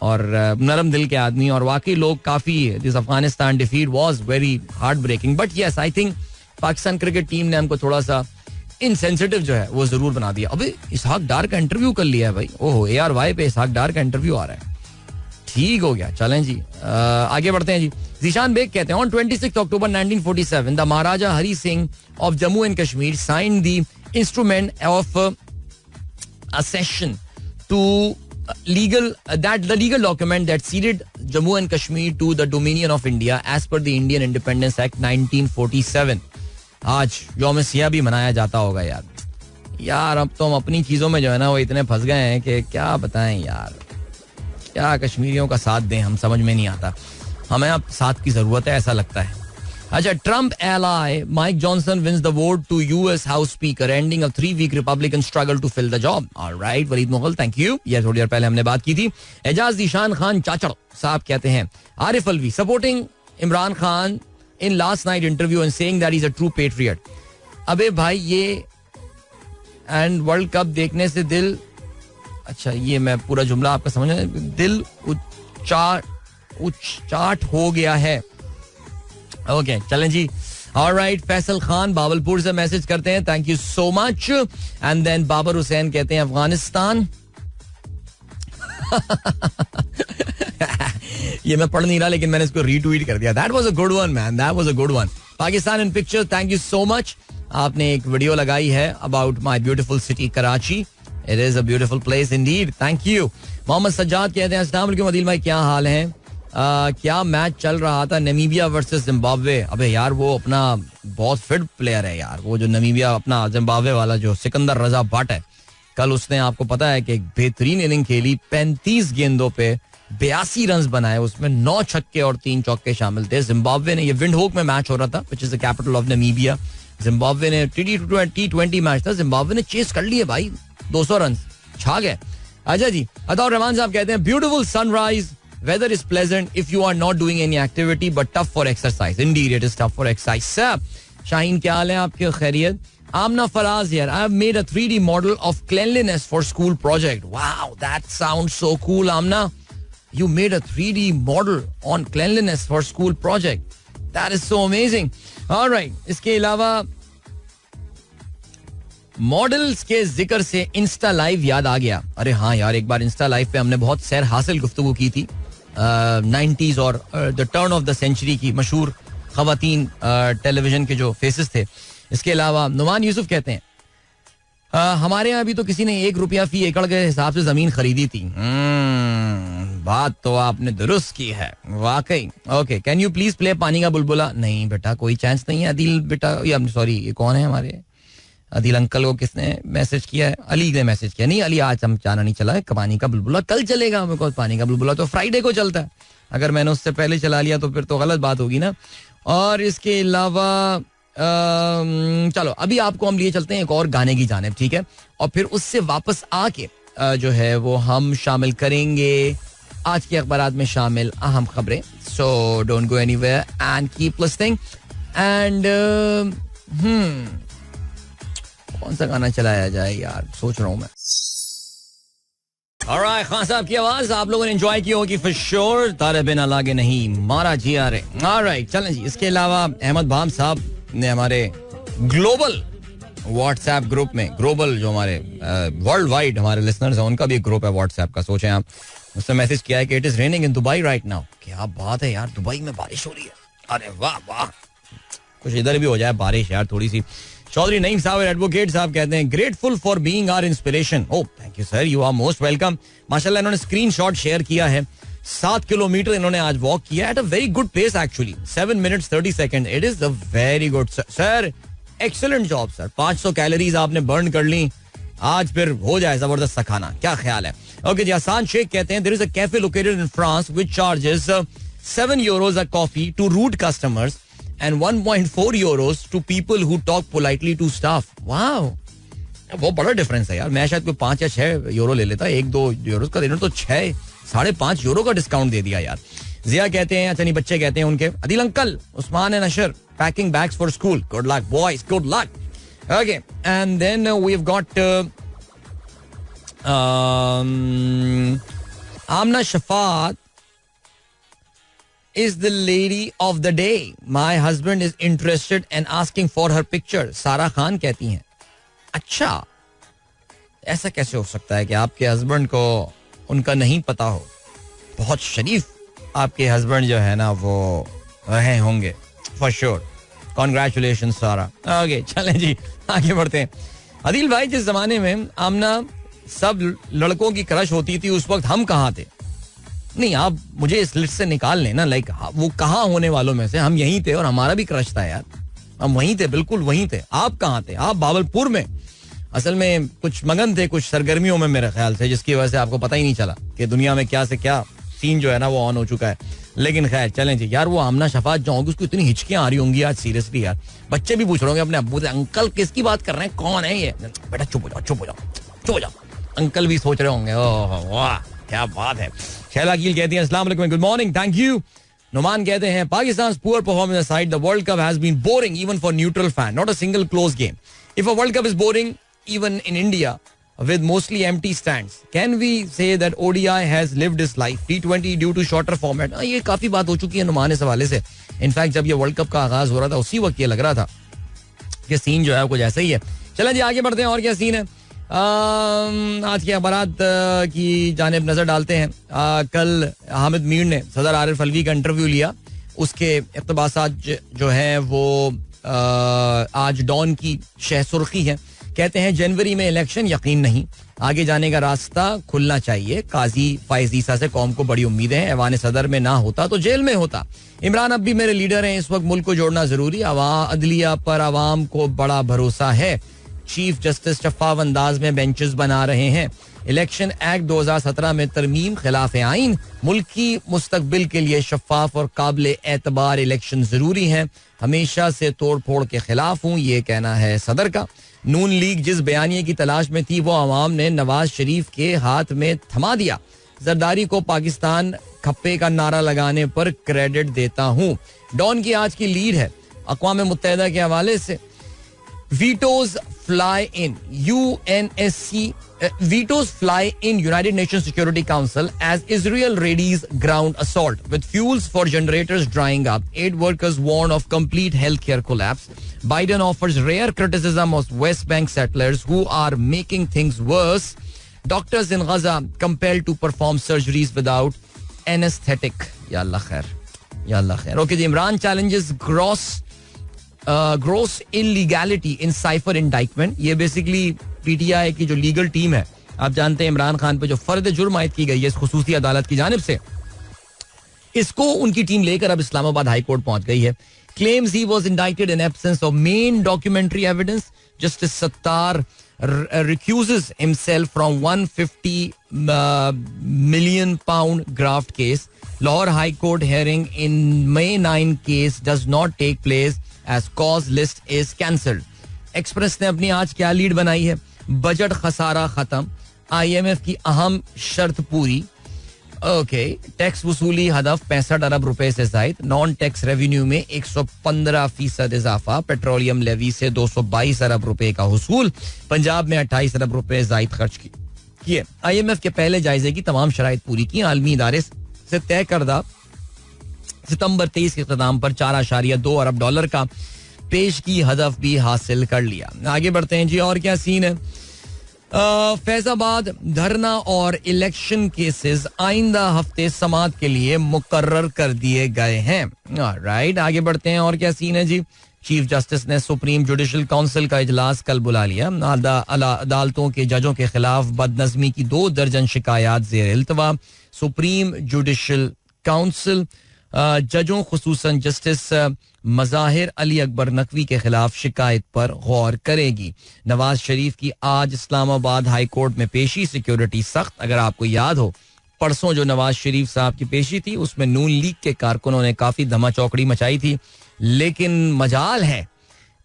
A: और नरम दिल के आदमी. और वाकई लोग काफी, this Afghanistan defeat was very heart breaking. But yes, I think Pakistan cricket team ने हमको थोड़ा सा इनसेंसिटिव जो है वो जरूर बना दिया. अबे इसहाक डार का इंटरव्यू कर लिया है भाई. ओहो, ARY पे इसहाक डार का इंटरव्यू आ रहा है. ठीक हो गया, चलें जी आगे बढ़ते हैं जी. जीशान बेग कहते हैं, on 26 October 1947 the Maharaja Hari Singh of Jammu and Kashmir signed the instrument of accession to the legal document that ceded Jammu and Kashmir to the dominion of India as per the Indian Independence Act 1947. आज यौम सियाह भी मनाया जाता होगा यार. अब तो हम अपनी चीजों में जो है ना वो इतने फंस गए हैं कि क्या बताएं यार. क्या कश्मीरियों का साथ दें, हम समझ में नहीं आता. हमें अब साथ की जरूरत है, ऐसा लगता है. अच्छा, Trump ally Mike Johnson wins the vote to US house speaker ending a 3-week Republican struggle to fill the job. Alright, Waleed Mughal, thank you. ये थोड़ी देर पहले हमने बात की थी. एजाज जीशान खान चाचड़ साहब कहते हैं, Arif Alvi supporting Imran Khan in last night interview and saying that he's a true patriot. अबे भाई ये एंड वर्ल्ड कप देखने से दिल, अच्छा ये मैं पूरा जुमला आपका समझ, दिल उच्चाट हो गया है. ओके चलें जी. ऑलराइट, फैसल खान बाबलपुर से मैसेज करते हैं, thank you so much. And then Babar Hussain कहते हैं अफगानिस्तान ये मैं पढ़ नहीं रहा लेकिन मैंने इसको रीट्वीट कर दिया. That was a good one man, that was a good one. Pakistan in picture, thank you so much. आपने एक वीडियो लगाई है about my beautiful city Karachi. It is a beautiful place indeed, thank you. Mohammad Sajjad कहते हैं, अस्सलाम वालेकुम अदील भाई, क्या हाल है. क्या मैच चल रहा था नमीबिया वर्सेस जिम्बाब्वे. अबे यार वो अपना बहुत फिट प्लेयर है यार, वो जो नमीबिया अपना जिम्बाब्वे वाला जो सिकंदर रजा भट्ट है, कल उसने आपको पता है कि एक बेहतरीन इनिंग खेली. 35 गेंदों पे 82 रन बनाए, उसमें 9 छक्के और 3 चौके शामिल थे. जिम्बाब्वे ने, ये विंडहोक में मैच हो रहा था which is the capital of Namibia. Zimbabwe ने T20 मैच था, जिम्बाब्वे ने चेस कर लिए भाई, 200 रन छा गए. अच्छा जी, अताउर रहमान साहब कहते हैं, beautiful sunrise, weather is pleasant if you are not doing any activity but tough for exercise. Indeed it is tough for exercise. Sir Shaheen, क्या हाल है आपके, खैरियत. Amna Faraz here. I have made a 3D model of cleanliness for school project. Wow, that sounds so cool, Amna. You made a 3D model on cleanliness for school project. That is so amazing. All right. इसके अलावा models के जिक्र से Insta live याद आ गया. अरे हाँ यार, एक बार इंस्टा लाइव पे हमने बहुत सैर हासिल गुफ्तगू की थी 90s और the turn of the century की मशहूर खवातीन टेलीविजन के जो फेसेस थे. इसके अलावा नुमान यूसुफ कहते हैं, हमारे यहाँ भी तो किसी ने ₹1 फी एकड़ के हिसाब से जमीन खरीदी थी. बात तो आपने दुरुस्त की है वाकई. Okay, can you please play पानी का बुलबुला. नहीं बेटा, कोई चांस नहीं है. अदील बेटा, सॉरी ये कौन है हमारे अदील अंकल को किसने मैसेज किया है? अली ने मैसेज किया. नहीं अली, आज हम जाना नहीं चला है, पानी का बुलबुला कल चलेगा. मेरे को पानी का बुलबुला तो फ्राइडे को चलता है. अगर मैंने उससे पहले चला लिया तो फिर तो गलत बात होगी ना. और इसके अलावा चलो अभी आपको हम लिए चलते हैं एक और गाने की जानिब, ठीक है, और फिर उससे वापस आके जो है वो हम शामिल करेंगे आज के अखबारात में शामिल अहम खबरें. सो don't go anywhere and keep listening. And कौन सा गाना चलाया जाए यार, सोच रहा हूं मैं. ऑलराइट, खान साहब की आवाज आप लोगों ने एंजॉय की होगी फॉर श्योर. तारे बिना लागे नहीं मारा जी आ रहे. ऑलराइट, चलें जी. इसके अलावा अहमद भाम साहब ने हमारे ग्लोबल व्हाट्सएप ग्रुप में, ग्लोबल जो हमारे वर्ल्ड वाइड हमारे लिसनर्स हैं उनका भी एक ग्रुप है व्हाट्सएप का, सोचें आप, उसने मैसेज किया है कि it is raining in Dubai right now. क्या बात है यार, दुबई में बारिश हो रही है. अरे वाह वाह, कुछ इधर भी हो जाए बारिश यार थोड़ी सी. चौधरी नईम साहब एडवोकेट साहब कहते हैं, grateful for being our inspiration. Oh thank you sir, you are most welcome. माशाल्लाह इन्होंने स्क्रीनशॉट शेयर किया है. 7 किलोमीटर इन्होंने आज वॉक किया at a very good pace actually, 7 minutes 30 seconds. It is a very good sir, excellent job sir. 500 calories आपने burn कर ली आज फिर हो जाए जबरदस्त सा खाना, क्या ख्याल है? ओके जी, हसान शेख कहते हैं there is a cafe located in France which charges 7 euros a coffee to rude customers and 1.4 euros to people who talk politely to staff. Wow, वो बड़ा डिफरेंस है यार. मैं शायद कोई 5 या 6 यूरो ले लेता, 1-2 यूरो का देना, तो 6-5.5 यूरो का डिस्काउंट दे दिया यार. जिया कहते हैं, अच्छा नहीं बच्चे कहते हैं उनके, Adil uncle, Usman and Ashar packing bags for school, good luck boys, good luck. Okay, and then we have got Aamna Shafaat is the lady of the day. My husband is interested and asking for her picture. सारा खान कहती हैं, अच्छा ऐसा कैसे हो सकता है कि आपके हस्बैंड को उनका नहीं पता हो? बहुत शरीफ आपके हस्बैंड जो है ना वो रहे होंगे फॉर श्योर. कॉन्ग्रेचुलेशन सारा. ओके चलें जी, आगे बढ़ते हैं. अदिल भाई, जिस जमाने में आमना सब लड़कों की क्रश होती थी उस वक्त हम कहाँ थे? नहीं, आप मुझे इस लिस्ट से निकाल लेना. लाइक वो कहाँ होने वालों में से हम यहीं थे और हमारा भी क्रश था यार. हम वहीं थे, बिल्कुल वहीं थे. आप कहाँ थे? आप बावलपुर में. असल में कुछ मगन थे कुछ सरगर्मियों में मेरे ख्याल से, जिसकी वजह से आपको पता ही नहीं चला कि दुनिया में क्या से क्या सीन जो है ना वो ऑन हो चुका है. लेकिन खैर चलें जी. यार वो आमना शफात जो होगी उसको इतनी हिचकियां आ रही होंगी आज, सीरियसली यार. बच्चे भी पूछ रहे होंगे अपने अब्बू से, अंकल किसकी बात कर रहे हैं, कौन है ये? बेटा चुप हो जाओ, चुप हो जाओ, चुप हो जाओ. अंकल भी सोच रहे होंगे, ओह वाह क्या बात है. शैला कील कहती हैं, अस्सलाम वालेकुम, good morning, thank you. Noman कहते हैं, पाकिस्तान's poor performance aside, the World Cup has been boring even for neutral fan. Not a single close game. If a World Cup is boring even in India with mostly empty stands, can we say that ODI has lived its life? T20 due to shorter format. ये काफी बात हो चुकी है नुमान इस हवाले से. In fact जब ये वर्ल्ड कप का आगाज हो रहा था उसी वक्त ये लग रहा था कि सीन जो है कुछ ऐसा ही है. चलें जी आगे बढ़ते हैं. और क्या सीन है आज के अखबारात की जानिब नजर डालते हैं. कल हामिद मीर ने सदर आरिफ अलवी का इंटरव्यू लिया. उसके इक़्तिबासात जो हैं वो आज डॉन की शह सुर्खी है. कहते हैं जनवरी में इलेक्शन यकीन नहीं, आगे जाने का रास्ता खुलना चाहिए. काजी फाइज ईसा से कौम को बड़ी उम्मीदें हैं. ऐवान सदर में ना होता तो जेल में होता. इमरान अब भी मेरे लीडर हैं, इस वक्त मुल्क को जोड़ना जरूरी. अदलिया पर आवाम को बड़ा भरोसा है. चीफ जस्टिस शफाफ अंदाज में बेंचेस बना रहे हैं. इलेक्शन एक्ट 2017 में तरमीम खिलाफ आइन. मुल्क की मुस्तकबिल के लिए शफाफ और काबिल एतबार इलेक्शन जरूरी हैं. हमेशा से तोड़ फोड़ के खिलाफ हूँ, ये कहना है सदर का. नून लीग जिस बयानिए की तलाश में थी वो अवाम ने नवाज शरीफ के हाथ में थमा दिया. जरदारी को पाकिस्तान खप्पे का नारा लगाने पर क्रेडिट देता हूँ. डॉन की आज की लीड है अक़वाम मुत्तहिदा के हवाले से. Vetoes fly in vetoes fly in United Nations Security Council as Israel readies ground assault with fuels for generators drying up. Aid workers warn of complete healthcare collapse. Biden offers rare criticism of West Bank settlers who are making things worse. Doctors in Gaza compelled to perform surgeries without anesthetic. Ya Allah khair, ya Allah khair. Okay, Imran challenges gross illegality in Cypher indictment. ये basically PTI की जो legal team है, आप जानते हैं इमरान खान पे जो फर्द जुर्म आयद की गई है इस खुसूसी अदालत की जानिब से, इसको उनकी टीम लेकर अब इस्लामाबाद हाई कोर्ट पहुंच गई है. Claims he was indicted in absence of main documentary evidence. Justice Sattar recuses himself from £150 million graft case. Lahore High Court hearing in May 9 case does not take place as cause list is cancelled. Express ने अपनी आज क्या lead बनाई है? Budget खसारा खत्म, IMF की अहम शर्त पूरी. ओके, टैक्स वसूली हदफ 65 अरब रुपए से जायद. नॉन टैक्स रेवेन्यू में 115% इजाफा. पेट्रोलियम लेवी से 222 अरब रुपए का हुसूल. पंजाब में 28 अरब रुपए जायद खर्च किए. IMF के पहले जायजे की तमाम शराइत पूरी की. आलमी इदारे से तय करदा सितंबर 23 के इख्तिताम पर 4.2 अरब डॉलर का पेश की हदफ भी हासिल कर लिया. आगे बढ़ते हैं जी. और क्या सीन है? फैजाबाद धरना और इलेक्शन केसेस आइंदा हफ्ते समाअत के लिए मुकर्रर कर दिए गए हैं. राइट, आगे बढ़ते हैं. और क्या सीन है जी? चीफ जस्टिस ने सुप्रीम जुडिशल काउंसिल का इजलास कल बुला लिया. अदालतों के जजों के खिलाफ बदनज़मी की 2 दर्जन शिकायत ज़ेर इल्तवा. सुप्रीम जुडिशल काउंसिल जजों खुसूसन जस्टिस मज़ाहिर अली अकबर नकवी के खिलाफ शिकायत पर गौर करेगी. नवाज शरीफ की आज इस्लामाबाद हाई कोर्ट में पेशी, सिक्योरिटी सख्त. अगर आपको याद हो, परसों जो नवाज शरीफ साहब की पेशी थी उसमें नून लीग के कारकुनों ने काफी धमा चौकड़ी मचाई थी, लेकिन मजाल है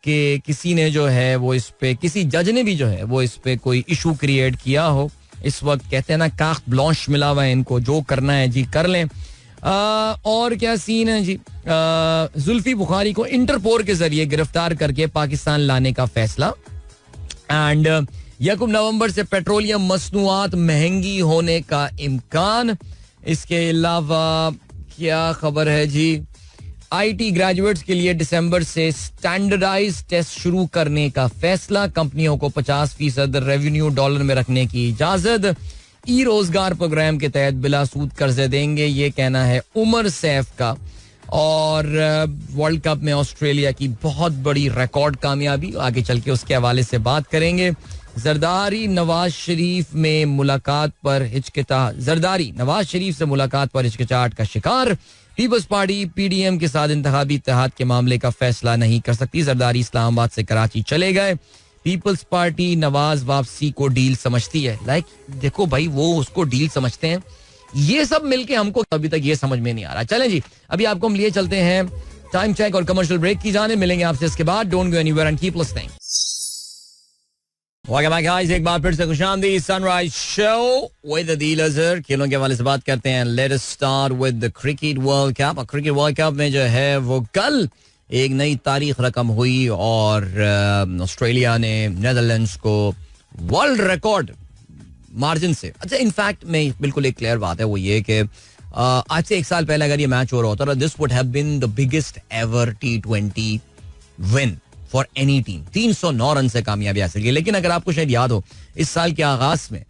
A: कि किसी ने जो है वो इस पे, किसी जज ने भी जो है वो इस पे कोई इशू क्रिएट किया हो. इस वक्त कहते हैं ना, काख ब्लॉन्श मिला हुआ है इनको, जो करना है जी कर लें. और क्या सीन है जी. जुल्फी बुखारी को इंटरपोल के जरिए गिरफ्तार करके पाकिस्तान लाने का फैसला. एंड 1 नवंबर से पेट्रोलियम मसनूआत महंगी होने का इम्कान. इसके अलावा क्या खबर है जी. आईटी ग्रेजुएट्स के लिए दिसंबर से स्टैंडर्डाइज टेस्ट शुरू करने का फैसला. कंपनियों को 50% रेवेन्यू डॉलर में रखने की इजाजत. ई रोजगार प्रोग्राम के तहत बिला सूद कर्जे देंगे, ये कहना है उमर सैफ का. और वर्ल्ड कप में ऑस्ट्रेलिया की बहुत बड़ी रिकॉर्ड कामयाबी, आगे चल के उसके हवाले से बात करेंगे. जरदारी नवाज शरीफ में मुलाकात पर जरदारी नवाज शरीफ से मुलाकात पर हिचकिचाहट का शिकार. पीपल्स पार्टी पीडीएम के साथ इंतखाबी इत्तेहाद के मामले का फैसला नहीं कर सकती. जरदारी इस्लामाबाद से कराची चले गए. पीपल्स पार्टी नवाज वापसी को डील समझती है. देखो भाई, वो उसको डील समझते हैं. ये सब मिलके हमको अभी तक ये समझ में नहीं आ रहा. चलें जी, अभी आपको हम लिए चलते हैं टाइम चेक और कमर्शियल ब्रेक की जाने. मिलेंगे आपसे इसके बाद. Don't go anywhere and keep listening. एक बार फिर से खुशामदीद. Sunrise show with Adeel Azhar. खेलों के हवाले से बात करते हैं. Let us start with the cricket world cup. Cricket world cup में जो है वो कल एक नई तारीख रकम हुई और ऑस्ट्रेलिया ने नेदरलैंड्स को वर्ल्ड रिकॉर्ड मार्जिन से. अच्छा, इनफैक्ट में बिल्कुल एक क्लियर बात है, वो ये कि आज से 1 साल पहले अगर ये मैच हो रहा होता तो this would have been the biggest ever T20 win for any team. 309 run से कामयाबी हासिल की. लेकिन अगर आपको शायद याद हो, इस साल के आगाज में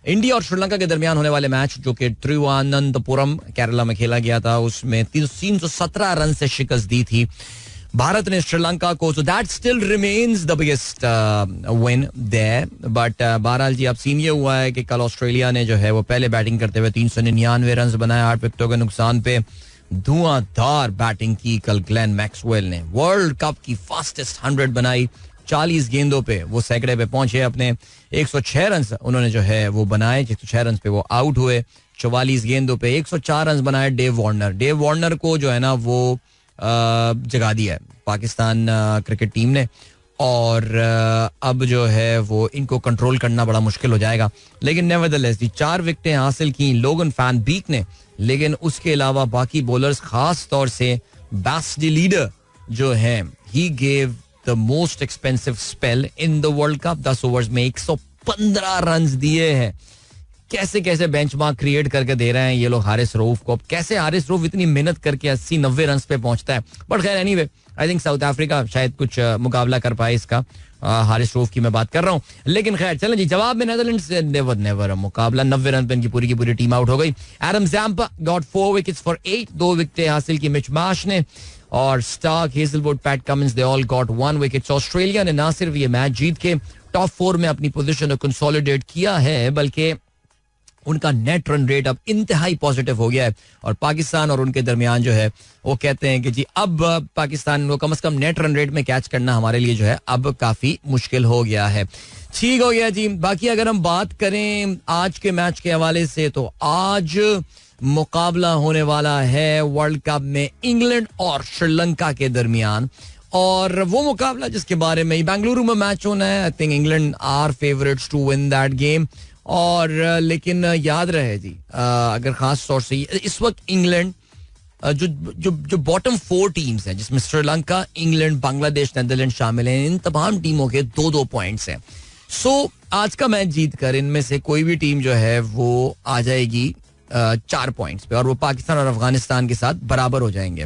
A: इंडिया और श्रीलंका के दरमियान होने वाले मैच जो कि त्रिवानंतपुरम केरला में खेला गया था, उसमें 317 रन से शिकस्त दी थी भारत ने श्रीलंका को. So that still remains the biggest win there. But बहरहाल जी, अब सीन ये हुआ है कि कल ऑस्ट्रेलिया ने जो है वो पहले बैटिंग करते हुए 399 रन बनाए 8 विकेटों के नुकसान पे. धुआंधार बैटिंग की कल ग्लेन मैक्सवेल ने. वर्ल्ड कप की फास्टेस्ट 100 बनाई. 40 गेंदों पे वो सैकड़े पे पहुंचे. अपने 106 रन उन्होंने जो है वो बनाए. 106 रन पे वो आउट हुए. 44 गेंदों पे 104 रन बनाए डेव वार्नर को जो है ना वो जगा दिया है पाकिस्तान क्रिकेट टीम ने. और अब जो है वो इनको कंट्रोल करना बड़ा मुश्किल हो जाएगा. लेकिन नेवरदलेस 4 विकेटें हासिल की लोगन फैन बीक ने. लेकिन उसके अलावा बाकी बॉलर्स, खास तौर से बैस डी लीडर जो है, he gave the most expensive spell in the world cup. 10 overs में 115 रन दिए हैं. कैसे कैसे बेंचमार्क क्रिएट करके दे रहे हैं ये लोग हारिस रऊफ को. कैसे हारिस रऊफ इतनी मेहनत करके 80-90 रन पे पहुंचता है. बट खैर, anyway, I think south Africa शायद कुछ मुकाबला कर पाए इसका. हारिस रऊफ की मैं बात कर रहा हूं. लेकिन खैर चलें जी, जवाब में नेदरलैंड्स से नेवर मुकाबला. 90 रन पे इनकी पूरी की पूरी टीम आउट हो गई. Adam Zampa got 4 wickets for 8. 2 विकेटें हासिल की मिच मार्श ने. और Starc, Hazlewood, Pat Cummins, they all got 1 wicket. Australia ने ना सिर्फ ये मैच जीत के टॉप 4 में अपनी पोजीशन को कंसोलिडेट किया है, बल्कि उनका नेट रन रेट अब इंतहाई पॉजिटिव हो गया है. और पाकिस्तान और उनके दरमियान जो है वो कहते हैं कि जी अब पाकिस्तान को कम से कम नेट रन रेट में कैच करना हमारे लिए जो है अब काफी मुश्किल हो गया है. ठीक हो गया जी. बाकी अगर हम बात करें आज के मैच के हवाले से, तो आज मुकाबला होने वाला है वर्ल्ड कप में इंग्लैंड और श्रीलंका के दरमियान. और वो मुकाबला जिसके बारे में बेंगलुरु में मैच होना है. I think England are favourites to win that game. और लेकिन याद रहे जी, अगर खास तौर से इस वक्त इंग्लैंड जो बॉटम 4 टीम्स हैं, जिसमें श्रीलंका, इंग्लैंड, बांग्लादेश, नेदरलैंड शामिल हैं, इन तमाम टीमों के 2-2 पॉइंट्स हैं. सो आज का मैच जीत कर इनमें से कोई भी टीम जो है वो आ जाएगी 4 पॉइंट्स पे, और वो पाकिस्तान और अफगानिस्तान के साथ बराबर हो जाएंगे.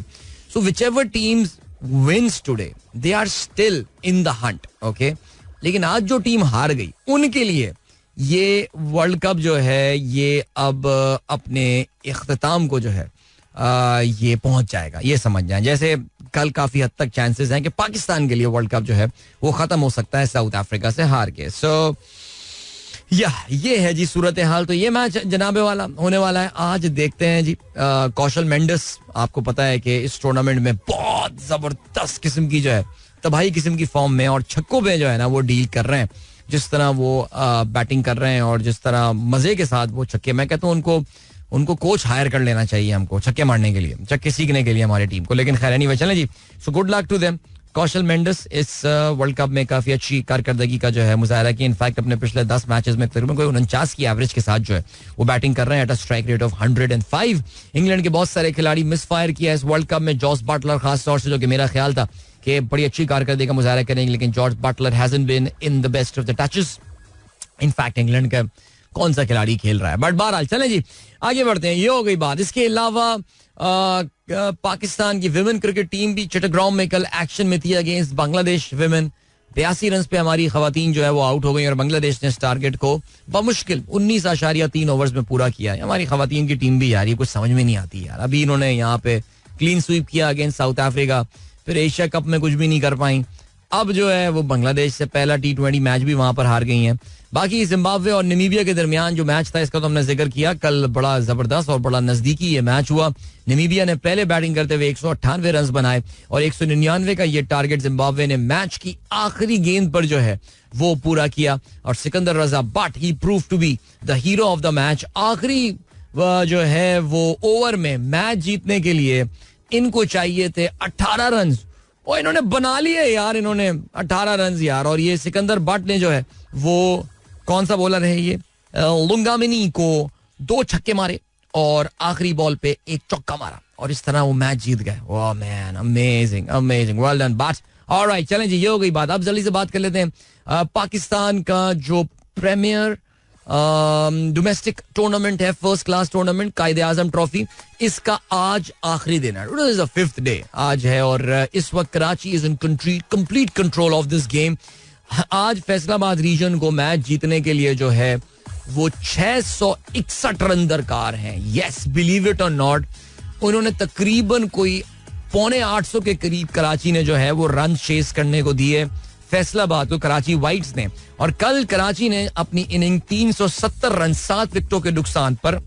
A: So whichever teams wins today, they are still in the hunt. Okay, लेकिन आज जो टीम हार गई उनके लिए ये वर्ल्ड कप जो है ये अब अपने इख्तिताम को जो है ये पहुंच जाएगा. ये समझ जाएं, जैसे कल काफी हद तक चांसेस हैं कि पाकिस्तान के लिए वर्ल्ड कप जो है वो खत्म हो सकता है साउथ अफ्रीका से हार के. सो या ये है जी सूरत हाल. तो ये मैच जनाबे वाला होने वाला है आज. देखते हैं जी. कौशल मेंडिस, आपको पता है कि इस टूर्नामेंट में बहुत जबरदस्त किस्म की जो है तबाही किस्म की फॉर्म में और छक्कों पे जो है ना वो डील कर रहे हैं. जिस तरह वो बैटिंग कर रहे हैं और जिस तरह मजे के साथ वो छक्के, मैं कहता हूँ उनको कोच हायर कर लेना चाहिए हमको छक्के मारने के लिए, छक्के सीखने के लिए हमारी टीम को. लेकिन खैर एनीवे चलें जी. So good luck to them. Kaushal Mendis इस वर्ल्ड कप में काफी अच्छी कारकर्दगी का जो है मुजाहरा की. इनफैक्ट अपने पिछले 10 मैचेस में तकरीबन कोई 49 की एवरेज के साथ जो है वो बैटिंग कर रहे हैं at a strike rate of 105. England के बहुत सारे खिलाड़ी मिस फायर किया इस वर्ल्ड कप में. जॉस बटलर खास तौर से, जो कि मेरा ख्याल था कि बड़ी अच्छी कारकर्दगी का मुजाहरा करेंगे, लेकिन George Buttler hasn't been in the best of the touches. In fact England का कौन सा खिलाड़ी खेल रहा है. बट बहरहाल चलें जी आगे बढ़ते हैं. ये हो गई बात. इसके अलावा पाकिस्तान की विमेन क्रिकेट टीम भी चिटगांव में कल एक्शन में थी अगेंस्ट बांग्लादेश विमेन. 82 रन पे हमारी खवातीन जो है वो आउट हो गई और बांग्लादेश ने इस टारगेट को बमुश्किल 19.3 ओवर्स में पूरा किया. हमारी खवातीन की टीम भी यार ये कुछ समझ में नहीं आती यार. अभी इन्होंने यहाँ पे क्लीन स्वीप किया अगेंस्ट साउथ अफ्रीका, फिर एशिया कप में कुछ भी नहीं कर पाई. अब जो है वो बांग्लादेश से पहला T20 मैच भी वहां पर हार गई हैं. बाकी जिम्बाब्वे और नामीबिया के दरमियान जो मैच था इसका तो हमने जिक्र किया. कल बड़ा जबरदस्त और बड़ा नजदीकी ये मैच हुआ. नामीबिया ने पहले बैटिंग करते हुए 198 रन बनाए और 199 का ये टारगेट जिम्बाब्वे ने मैच की आखिरी गेंद पर जो है वो पूरा किया. और Sikandar Raza but he prove to be the hero of the match. आखिरी जो है वो ओवर में मैच जीतने के लिए इनको चाहिए थे 18 रन और इन्होंने बना लिए यार. इन्होंने 18 रन यार. और ये सिकंदर बट ने जो है वो कौन सा बॉलर है ये, लुंगामिनी को 2 छक्के मारे और आखिरी बॉल पे 1 चौका मारा और इस तरह वो मैच जीत गए. Oh man, amazing amazing, well done. But alright चलें जी, ये हो गई बात. अब जल्दी से बात कर लेते हैं पाकिस्तान का जो प्रीमियर डोमेस्टिक टूर्नामेंट है, फर्स्ट क्लास टूर्नामेंट कायदे आजम ट्रॉफी. इसका आज आखिरी दिन है. It is the 5th day आज है और इस वक्त Karachi is in complete control of this game. आज फैसलाबाद रीजन को मैच जीतने के लिए जो है वो 661 रन दरकार हैं. यस, बिलीव इट और नॉट, उन्होंने तकरीबन कोई 750 के करीब कराची ने जो है वो रन चेस करने को दिए फैसलाबाद को, कराची वाइट्स ने. और कल कराची ने अपनी इनिंग 370 रन 7 विकेटों के नुकसान पर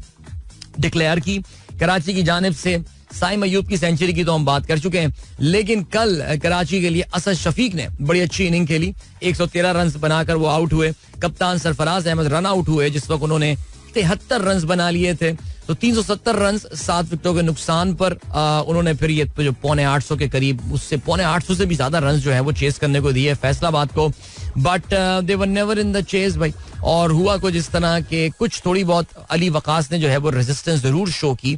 A: डिक्लेयर की. कराची की जानिब से साइम अयूब की सेंचुरी की तो हम बात कर चुके हैं, लेकिन कल कराची के लिए असद शफीक ने बड़ी अच्छी इनिंग खेली. 113 रन बनाकर वो आउट हुए. कप्तान सरफराज अहमद रन आउट हुए जिस वक्त उन्होंने 73 रन बना लिए थे. तो 370 रन 7 विकेटों के नुकसान पर उन्होंने फिर ये जो 850 के करीब, उससे 850 से भी ज्यादा रन जो है वो चेस करने को दिए फैसलाबाद को. But they were never in the chase भाई. और हुआ कुछ इस तरह के कुछ थोड़ी बहुत अली वकास ने जो है वो रेजिस्टेंस जरूर शो की,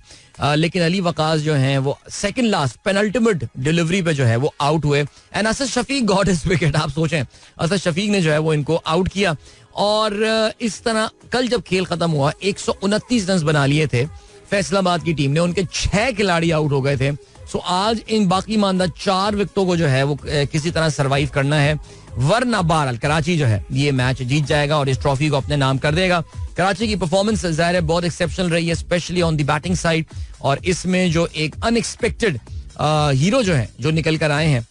A: लेकिन अली वकास जो हैं वो सेकंड लास्ट पेनल्टीमेट डिलीवरी पे जो है वो आउट हुए. And Asad Shafiq got his wicket. आप सोचें, असद शफीक ने जो है वो इनको आउट किया. और इस तरह कल जब खेल खत्म हुआ 129 रन बना लिए थे फैसलाबाद की टीम ने, उनके 6 खिलाड़ी आउट हो गए थे. सो आज इन बाकी मानदा 4 विकेटों को जो है वो किसी तरह सरवाइव करना है, वरना बहरहाल कराची जो है ये मैच जीत जाएगा और इस ट्रॉफी को अपने नाम कर देगा. कराची की परफॉर्मेंस जाहिर है बहुत एक्सेप्शनल रही है, specially on the batting side. और इसमें जो एक अनएक्सपेक्टेड हीरो जो है जो निकल कर आए हैं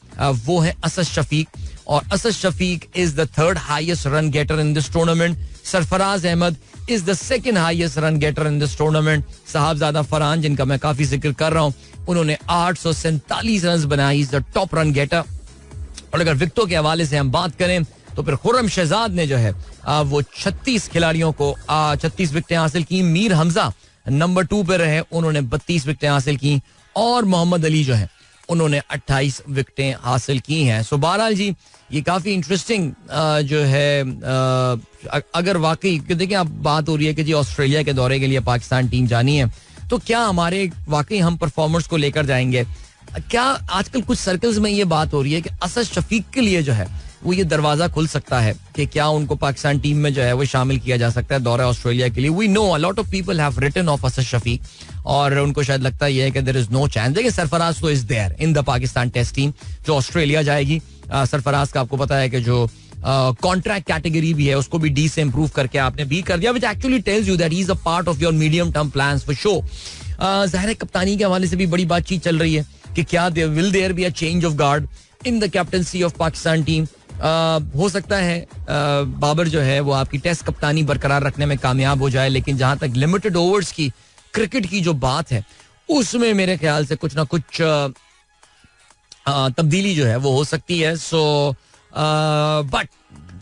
A: वो है असद शफीक. और Asad Shafiq is the 3rd highest run getter in this tournament. Sarfaraz Ahmed is the 2nd highest run getter in this tournament. Sahibzada Farhan, जिनका मैं काफी जिक्र कर रहा हूं, उन्होंने 847 रन बनाए, is the top run getter. और अगर विकेटों के हवाले से हम बात करें तो फिर खुर्रम शहजाद ने जो है वो 36 खिलाड़ियों को 36 विकेटें हासिल की. मीर हमजा नंबर 2 पे रहे, उन्होंने 32 विकेटें हासिल की. और मोहम्मद अली जो है उन्होंने 28 विकेटें हासिल की हैं. सो बहरहाल जी ये काफी इंटरेस्टिंग जो है, अगर वाकई देखिए आप बात हो रही है कि जी ऑस्ट्रेलिया के दौरे के लिए पाकिस्तान टीम जानी है, तो क्या हमारे वाकई हम परफॉर्मर्स को लेकर जाएंगे? क्या आजकल कुछ सर्कल्स में ये बात हो रही है कि असद शफीक के लिए जो है वो ये दरवाजा खुल सकता है कि क्या उनको पाकिस्तान टीम में जो है वो शामिल किया जा सकता है दौरा ऑस्ट्रेलिया के लिए. We know a lot of people have written off Asad Shafiq और उनको शायद लगता है कि देयर इज नो चांस. देखिए सरफराज तो is there in the Pakistan test team जो ऑस्ट्रेलिया जाएगी. सरफराज का आपको पता है कि जो कॉन्ट्रैक्ट कैटेगरी भी है उसको भी डी से इंप्रूव करके आपने भी कर दिया, which actually tells you that he is a part of your medium term plans for show. जाहिर है कप्तानी के हवाले से भी बड़ी बातचीत चल रही है कि क्या will there be a change of guard in the captaincy of Pakistan team. हो सकता है बाबर जो है वो आपकी टेस्ट कप्तानी बरकरार रखने में कामयाब हो जाए, लेकिन जहां तक लिमिटेड ओवर्स की क्रिकेट की जो बात है उसमें मेरे ख्याल से कुछ ना कुछ तब्दीली जो है वो हो सकती है. सो बट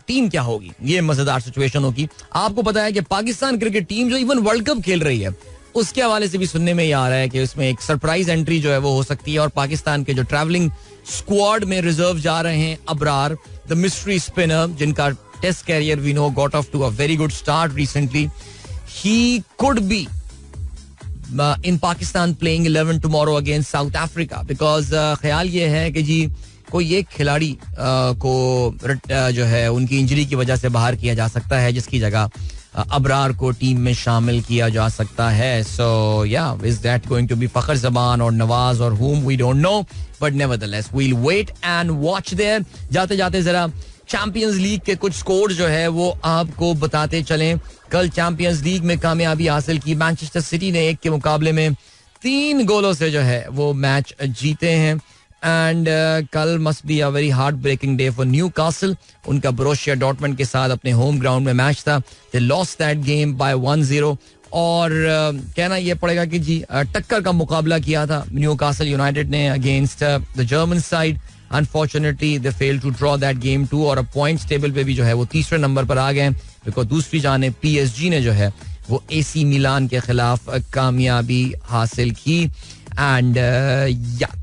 A: टीम क्या होगी, ये मजेदार सिचुएशन होगी. आपको पता है कि पाकिस्तान क्रिकेट टीम जो इवन वर्ल्ड कप खेल रही है उसके हवाले से भी सुनने में ये आ रहा है कि उसमें एक सरप्राइज एंट्री जो है वो हो सकती है. और पाकिस्तान के जो ट्रैवलिंग स्क्वाड में रिजर्व जा रहे हैं, अबरार द मिस्ट्री स्पिनर, जिनका test career we know got off to a very good start recently, he could be in Pakistan playing 11 tomorrow against South Africa because ख्याल ये है कि जी कोई एक खिलाड़ी को जो है उनकी इंजरी की वजह से बाहर किया जा सकता है, जिसकी जगह अबरार को टीम में शामिल किया जा सकता है. So yeah is that going to be Fakhar Zaman और नवाज और whom we don't know but nevertheless we'll wait and watch there. जाते जाते जरा चैंपियंस लीग के कुछ स्कोर जो है वो आपको बताते चलें. कल चैंपियंस लीग में कामयाबी हासिल की मैनचेस्टर सिटी ने 1 के मुकाबले में 3 गोलों से जो है वो मैच जीते हैं. एंड कल must be a very heart breaking day for Newcastle. उनका बोरुसिया डॉर्टमुंड के साथ अपने होम ग्राउंड में मैच था. They lost that game by 1-0 और कहना यह पड़ेगा कि जी टक्कर का मुकाबला किया था न्यूकासल यूनाइटेड ने against the German side. Unfortunately they fail to draw that game too और पॉइंट्स टेबल पे भी जो है वो तीसरे नंबर पर आ गए हैं, बिकॉज दूसरी जानिब पीएसजी ने जो है वो एसी मिलान के खिलाफ कामयाबी हासिल की. एंड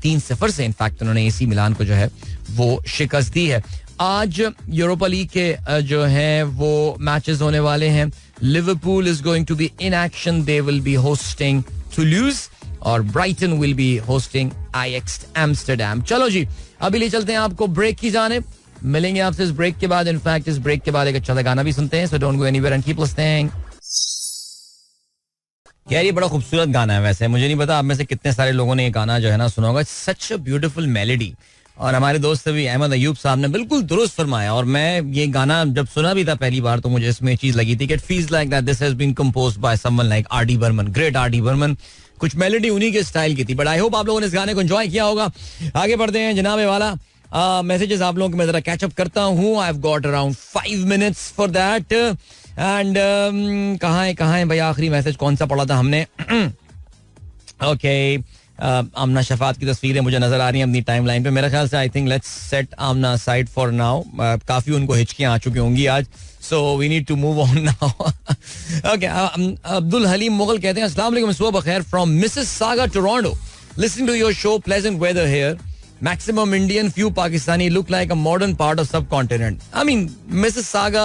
A: 3-0 से इनफैक्ट उन्होंने एसी मिलान को जो है वो शिकस्त दी है. आज यूरोपा लीग के जो है वो मैचेस होने वाले हैं. Liverpool is going to be in action, they will be hosting Toulouse और Brighton will be hosting Ajax Amsterdam. चलो जी अभी ले चलते हैं आपको ब्रेक की जानिब. मिलेंगे आपसे इस ब्रेक के बाद. इनफैक्ट इस ब्रेक के बाद एक अच्छा सा गाना भी सुनते हैं. सो don't go anywhere and keep listening. यार ये बड़ा खूबसूरत गाना है. वैसे मुझे नहीं पता आप में से कितने सारे लोगों ने ये गाना जो है ना सुना होगा. सच अ ब्यूटीफुल मेलोडी. और हमारे दोस्त भी अहमद अयूब साहब ने बिल्कुल दुरुस्त फरमाया. और मैं ये गाना जब सुना भी था पहली बार तो मुझे इसमें चीज लगी थी कि it feels like that this has been composed by someone like RD. Burman, great RD. Burman. कुछ मेलोडी उन्हीं के स्टाइल की थी. बट आई होप आप लोगों ने इस गाने को एंजॉय किया होगा. आगे बढ़ते हैं जनाबे वाला. मैसेजेस आप लोगों को मैं जरा कैचअप करता हूँ. I have got around 5 minutes for that. And कहाँ है भाई आखिरी मैसेज कौन सा पढ़ा था हमने. ओके आमना शफात की तस्वीरें मुझे नजर आ रही हैं अपनी टाइमलाइन पे. मेरे ख्याल से I think let's set Aamna side for now. काफी उनको हिचकियां आ चुकी होंगी आज. So we need to move on now. Okay Abdul Haleem Mughal कहते हैं अस्सलाम वालेकुम सुबह बखैर from Mississauga Toronto. Listening to your show, pleasant weather here, maximum Indian, few Pakistani, look like a modern part of subcontinent. I mean, Mississauga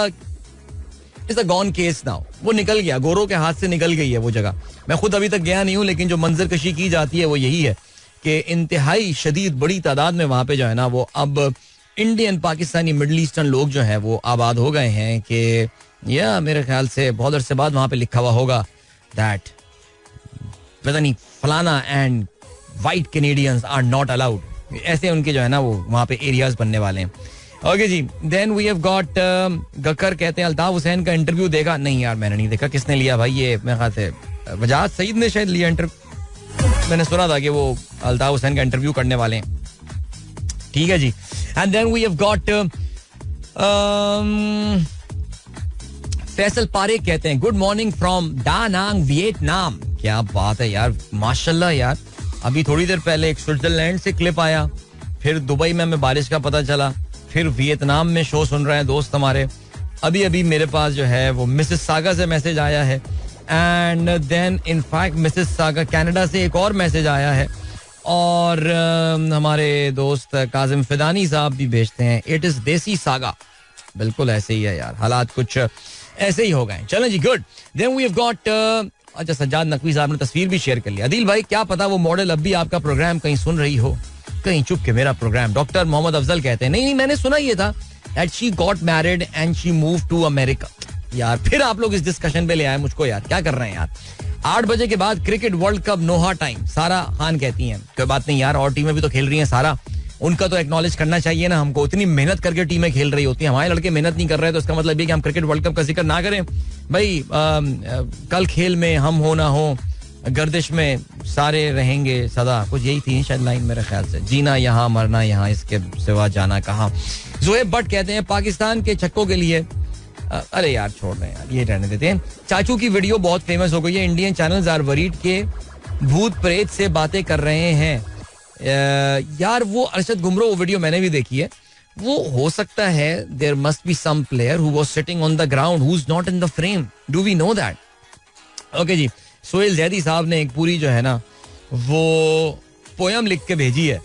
A: is a gone case now. वो निकल गया, गोरों के हाथ से निकल गई है वो जगह. मैं खुद अभी तक गया नहीं हूँ, लेकिन जो मंजर कशी की जाती है वो यही है कि इंतहाई शदीद बड़ी तादाद में वहाँ पे जो है ना वो अब इंडियन, पाकिस्तानी, मिडल ईस्टर्न लोग जो है वो आबाद हो गए हैं. कि या मेरे ख्याल से बहुत अरसे बाद वहाँ पे लिखा हुआ होगा दैट पता नहीं फलाना and white Canadians are not allowed. ऐसे उनके जो है ना वो वहाँ पे एरियाज बनने वाले हैं. ओके जी. Then we have got Gakhar कहते हैं अल्ताफ हुसैन का इंटरव्यू देखा. नहीं यार मैंने नहीं देखा. किसने लिया भाई? ये मेरे ख्याल से वजाहत सईद ने शायद लिया इंटरव्यू. मैंने सुना था कि वो अल्ताफ हुसैन का इंटरव्यू करने वाले हैं. ठीक है जी. And then we have got Faisal Parekh कहते हैं गुड मॉर्निंग फ्रॉम डा नांग वियतनाम. क्या बात है यार, माशाल्लाह यार. अभी थोड़ी देर पहले एक स्विट्जरलैंड से क्लिप आया, फिर दुबई में हमें बारिश का पता चला, फिर वियतनाम में शो सुन रहे हैं दोस्त हमारे. अभी अभी मेरे पास जो है वो मिसिसागा से मैसेज आया है. And then in fact Mississauga Canada से एक और मैसेज आया है. और हमारे दोस्त काजिम फिदानी साहब भी भेजते हैं इट इज देसी सागा. बिल्कुल ऐसे ही है यार, हालात कुछ ऐसे ही हो गए. चलें जी, good. Then we have got अच्छा सज्जाद नकवी साहब ने तस्वीर भी शेयर कर लिया. अदील भाई क्या पता वो मॉडल अब भी आपका प्रोग्राम कहीं सुन रही हो, कहीं चुप के मेरा प्रोग्राम. डॉक्टर मोहम्मद अफजल कहते हैं नहीं मैंने सुना ये था that she got married and she move to America. यार फिर आप लोग इस डिस्कशन पे ले आए मुझको. यार क्या कर रहे हैं यार. 8 बजे के बाद क्रिकेट वर्ल्ड कप नोहा टाइम. सारा खान कहती हैं कोई बात नहीं यार, और टीमें भी तो खेल रही हैं. सारा उनका तो एक्नॉलेज करना चाहिए ना हमको. इतनी मेहनत करके टीमें खेल रही होती हैं, हमारे लड़के मेहनत नहीं कर रहे तो इसका मतलब ये कि हम क्रिकेट वर्ल्ड कप का जिक्र ना करें. भाई कल खेल में हम हो ना हो, गर्दिश में सारे रहेंगे सदा, कुछ यही थी शायद लाइन मेरे ख्याल से, जीना यहाँ मरना यहाँ, इसके सिवा जाना कहाँ. ज़ोहेब भट्ट कहते हैं पाकिस्तान के छक्कों के लिए, अरे यार छोड़ रहे हैं यार, ये रहने देते हैं. चाचू की वीडियो बहुत फेमस हो गई है, इंडियन चैनल्स आर वरीड के भूत प्रेत से बातें कर रहे हैं. यार वो अरशद गुमरो वो वीडियो मैंने भी देखी है. वो हो सकता है there must be some player who was sitting on the ground who is not in the frame. Do we know that? Okay जी. सोहेल जैदी साहब ने एक पूरी जो है ना वो पोयम लिख के भेजी है.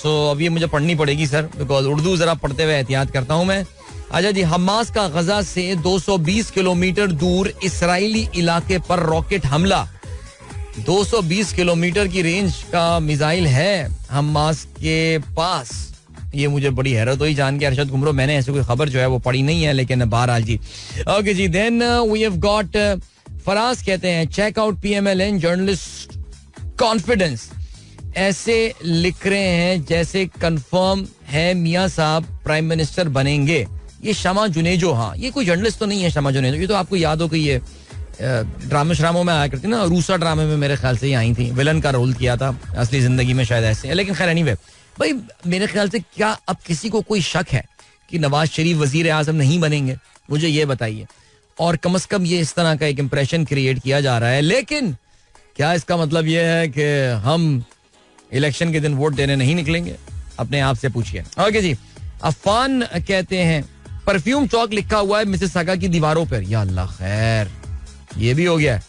A: सो अब ये मुझे पढ़नी पड़ेगी सर, बिकॉज उर्दू जरा पढ़ते हुए एहतियात करता हूँ मैं. अच्छा जी. हमास का गजा से 220 किलोमीटर दूर इसराइली इलाके पर रॉकेट हमला. 220 किलोमीटर की रेंज का मिसाइल है हमास के पास. ये मुझे बड़ी हैरत हुई जान के अरशद गुमरो, मैंने ऐसी कोई खबर जो है वो पढ़ी नहीं है, लेकिन बहरहाल जी. ओके जी. Then we have got Faraz कहते हैं check out PMLN journalist confidence. ऐसे लिख रहे हैं जैसे कंफर्म है मियां साहब प्राइम मिनिस्टर बनेंगे. ये शमा जुनेजो, हाँ ये कोई जर्नलिस्ट तो नहीं है शमा जुनेजो. ये तो आपको याद हो कि ये ड्रामे श्रामों में आया करती ना, रूसा ड्रामे में मेरे ख्याल से ये आई थी, विलन का रोल किया था. असली जिंदगी में शायद ऐसे है, लेकिन खैर एनीवे भाई मेरे ख्याल से क्या अब किसी को कोई शक है कि नवाज शरीफ वजीर आजम नहीं बनेंगे? मुझे ये बताइए. और कम से कम ये इस तरह का एक इंप्रेशन क्रिएट किया जा रहा है, लेकिन क्या इसका मतलब ये है कि हम इलेक्शन के दिन वोट देने नहीं निकलेंगे? अपने आप से पूछिए. ओके जी. अफान कहते हैं परफ्यूम चौक लिखा हुआ है मिसिसागा की दीवारों पर. या अल्लाह खैर, ये भी हो गया.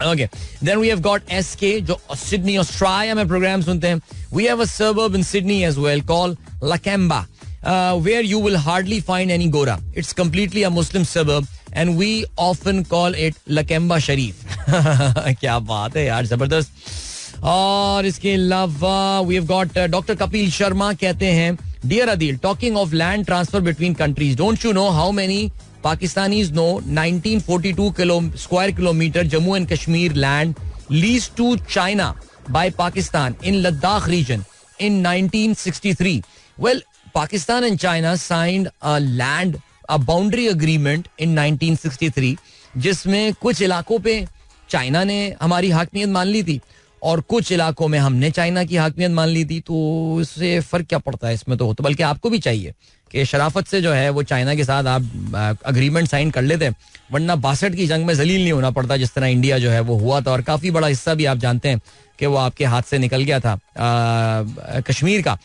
A: Okay. Then we have got SK जो सिडनी ऑस्ट्रेलिया में प्रोग्राम सुनते हैं. We have a suburb in Sydney as well called Lakemba, where you will hardly find any Gora. It's completely a Muslim suburb and we often call it Lakemba Sharif. क्या बात है यार, जबरदस्त. और इसके अलावा we have got doctor Kapil Sharma कहते हैं dear Adeel, talking of land transfer between countries, don't you know how many Pakistanis know 1942 square kilometer Jammu and Kashmir land leased to China by Pakistan in Ladakh region in 1963. Well, Pakistan and China signed a boundary agreement in 1963 जिसमें कुछ इलाकों पे China ने हमारी हाकमियत मान ली थी और कुछ इलाकों में हमने चाइना की हाकमियत मान ली थी. तो इससे फर्क क्या पड़ता है इसमें? तो बल्कि आपको भी चाहिए कि शराफत से जो है वो चाइना के साथ आप अग्रीमेंट साइन कर लेते, वरना 62 की जंग में जलील नहीं होना पड़ता जिस तरह इंडिया जो है वो हुआ था. और काफी बड़ा हिस्सा भी आप जानते हैं कि वो आपके हाथ से निकल गया था कश्मीर का.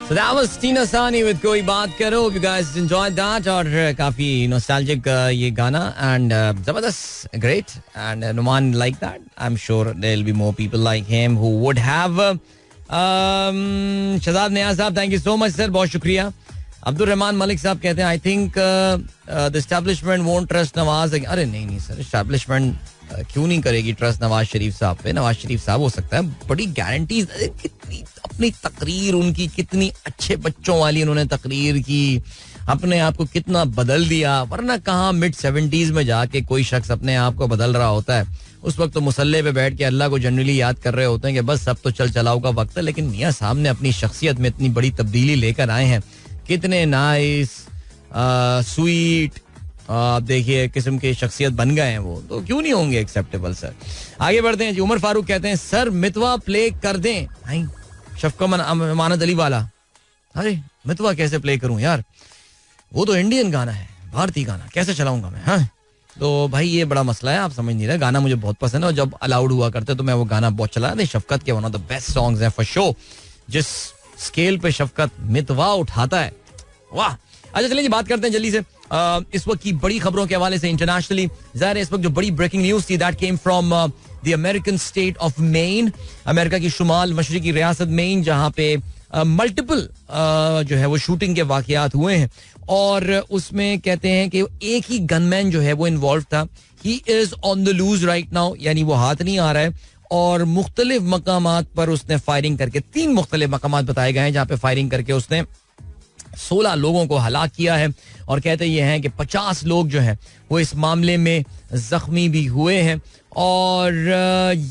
A: So that was Tina Sani with कोई बात करो. You guys enjoyed that. और काफी nostalgic ये गाना and जबरदस्त, great, and Numan like that. I'm sure there'll be more people like him who would have. Shahzad नियाज साहब, thank you so much sir, बहुत शुक्रिया. अब्दुल रहमान मलिक साहब कहते हैं I think the establishment won't trust Nawaz. अरे नहीं सर, एस्टैब्लिशमेंट क्यों नहीं करेगी ट्रस्ट नवाज शरीफ साहब पे? नवाज शरीफ साहब हो सकता है बड़ी गारंटीज, कितनी अपनी तकरीर उनकी, कितनी अच्छे बच्चों वाली उन्होंने तकरीर की, अपने आप को कितना बदल दिया. वरना कहाँ मिड 70s में जाके कोई शख्स अपने आप को बदल रहा होता है. उस वक्त तो मुसल्ले पे बैठ के अल्लाह को जनरली याद कर रहे होते हैं कि बस सब तो चल चलाओ का वक्त है. लेकिन मियां साहब ने अपनी शख्सियत में इतनी बड़ी तब्दीली लेकर आए हैं. कितने नाइस, स्वीट, आप देखिए किस्म की शख्सियत बन गए हैं वो, तो क्यों नहीं होंगे एक्सेप्टेबल सर. आगे बढ़ते हैं जी. उमर फारूक कहते हैं सर मितवा प्ले कर दें. शफका मानद अली वाला. अरे मितवा कैसे प्ले करूं यार, वो तो इंडियन गाना है, भारतीय गाना कैसे चलाऊंगा मैं? हाँ, तो भाई ये बड़ा मसला है, आप समझ नहीं रहे. गाना मुझे बहुत पसंद है और जब अलाउड हुआ करते तो मैं वो गाना बहुत चला नहीं. शफकत के one of the best songs हैं फॉर शो. जिस स्केल पे शफकत मितवा उठाता है, वाह. अच्छा चलिए जी, बात करते हैं जल्दी से इस वक्त की बड़ी खबरों के हवाले से इंटरनेशनली. ज़ाहिर है इस वक्त जो बड़ी ब्रेकिंग न्यूज थी that came from the American state of main, America की शुमाल मशरिकी रियासत मेन, जहां पे मल्टीपल जो है वो शूटिंग के वाकयात हुए हैं. और उसमें कहते हैं कि एक ही गनमैन जो है वो इन्वॉल्व था. He is on the loose right now, यानी वो हाथ नहीं आ रहा है. और मुख्तलिफ मकामात पर उसने फायरिंग करके, 3 मुख्तलिफ मकामात बताए गए हैं जहाँ पे फायरिंग करके उसने 16 लोगों को हलाक किया है. और कहते ये हैं कि 50 लोग जो हैं वो इस मामले में जख्मी भी हुए हैं. और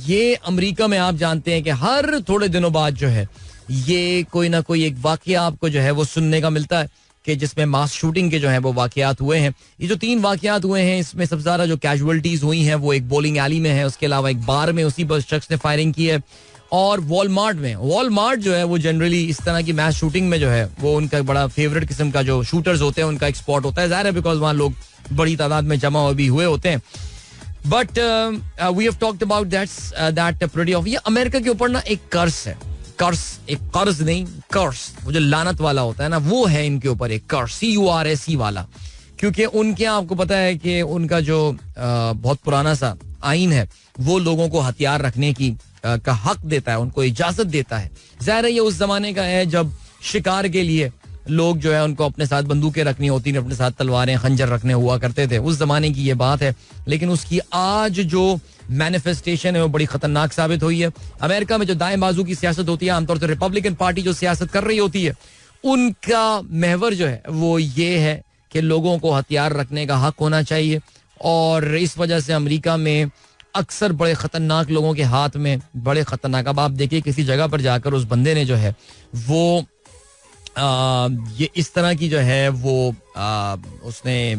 A: ये अमेरिका में आप जानते हैं कि हर थोड़े दिनों बाद जो है ये कोई ना कोई एक वाकया आपको जो है वो सुनने का मिलता है. कि जिसमें मास शूटिंग के जो है वो वाकयात हुए हैं. ये जो 3 वाकयात हुए हैं इसमें सबसे ज़्यादा जो कैजुअलिटीज़ हुई हैं वो एक बॉलिंग एली में है, उसके अलावा एक बार में उसी पर शख्स ने फायरिंग की है, और वॉलमार्ट में. वॉलमार्ट जो है वो जनरली इस तरह की मैच शूटिंग में जो है वो उनका बड़ा फेवरेट किस्म का जो शूटर्स होते हैं उनका एक स्पॉट होता है. ज़ाहिर है बिकॉज वहाँ लोग बड़ी तादाद में जमा भी हुए होते हैं. But we have talked about that pretty off. ये अमेरिका के ऊपर ना एक कर्ज है. एक कर्ज नहीं, कर्ज, वो जो लानत वाला होता है ना, वो है इनके ऊपर एक कर्ज, CURSE वाला. क्योंकि उनके, आपको पता है कि उनका जो बहुत पुराना सा आइन है वो लोगों को हथियार रखने की का हक देता है, उनको इजाजत देता है. ज़ाहिर है ये उस जमाने का है जब शिकार के लिए लोग जो है उनको अपने साथ बंदूकें रखनी होती थी, अपने साथ तलवारें खंजर रखने हुआ करते थे. उस जमाने की ये बात है. लेकिन उसकी आज जो मैनिफेस्टेशन है वो बड़ी खतरनाक साबित हुई है. अमेरिका में जो दाएं बाजू की सियासत होती है, आमतौर पर रिपब्लिकन पार्टी जो सियासत कर रही होती है, उनका महवर जो है वो ये है कि लोगों को हथियार रखने का हक होना चाहिए. और इस वजह से अमेरिका में अक्सर बड़े खतरनाक लोगों के हाथ में बड़े खतरनाक, अब आप देखिए किसी जगह पर जाकर उस बंदे ने जो है वो ये इस तरह की जो है वो उसने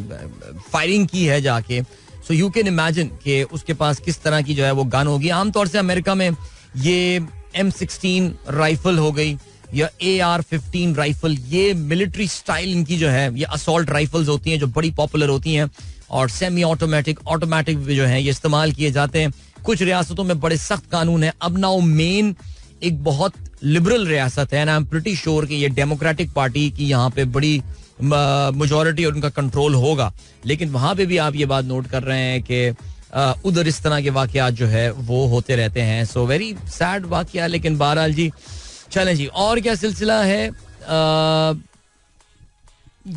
A: फायरिंग की है जाके. सो यू कैन इमेजिन कि उसके पास किस तरह की जो है वो गन होगी. आमतौर से अमेरिका में ये M16 राइफल हो गई या AR-15 राइफल, ये मिलिट्री स्टाइल इनकी जो है ये असॉल्ट राइफल्स होती हैं जो बड़ी पॉपुलर होती हैं. और सेमी ऑटोमेटिक भी जो है ये इस्तेमाल किए जाते हैं. कुछ रियासतों में बड़े सख्त कानून है. अब नाउ मेन एक बहुत लिबरल रियासत है, आई एम प्रीटी श्योर कि ये डेमोक्रेटिक पार्टी की यहाँ पे बड़ी मेजॉरिटी और उनका कंट्रोल होगा. लेकिन वहां पे भी आप ये बात नोट कर रहे हैं कि उधर इस तरह के वाकयात जो है वो होते रहते हैं. सो वेरी सैड वाकया. लेकिन बहरहाल जी चलें जी, और क्या सिलसिला है.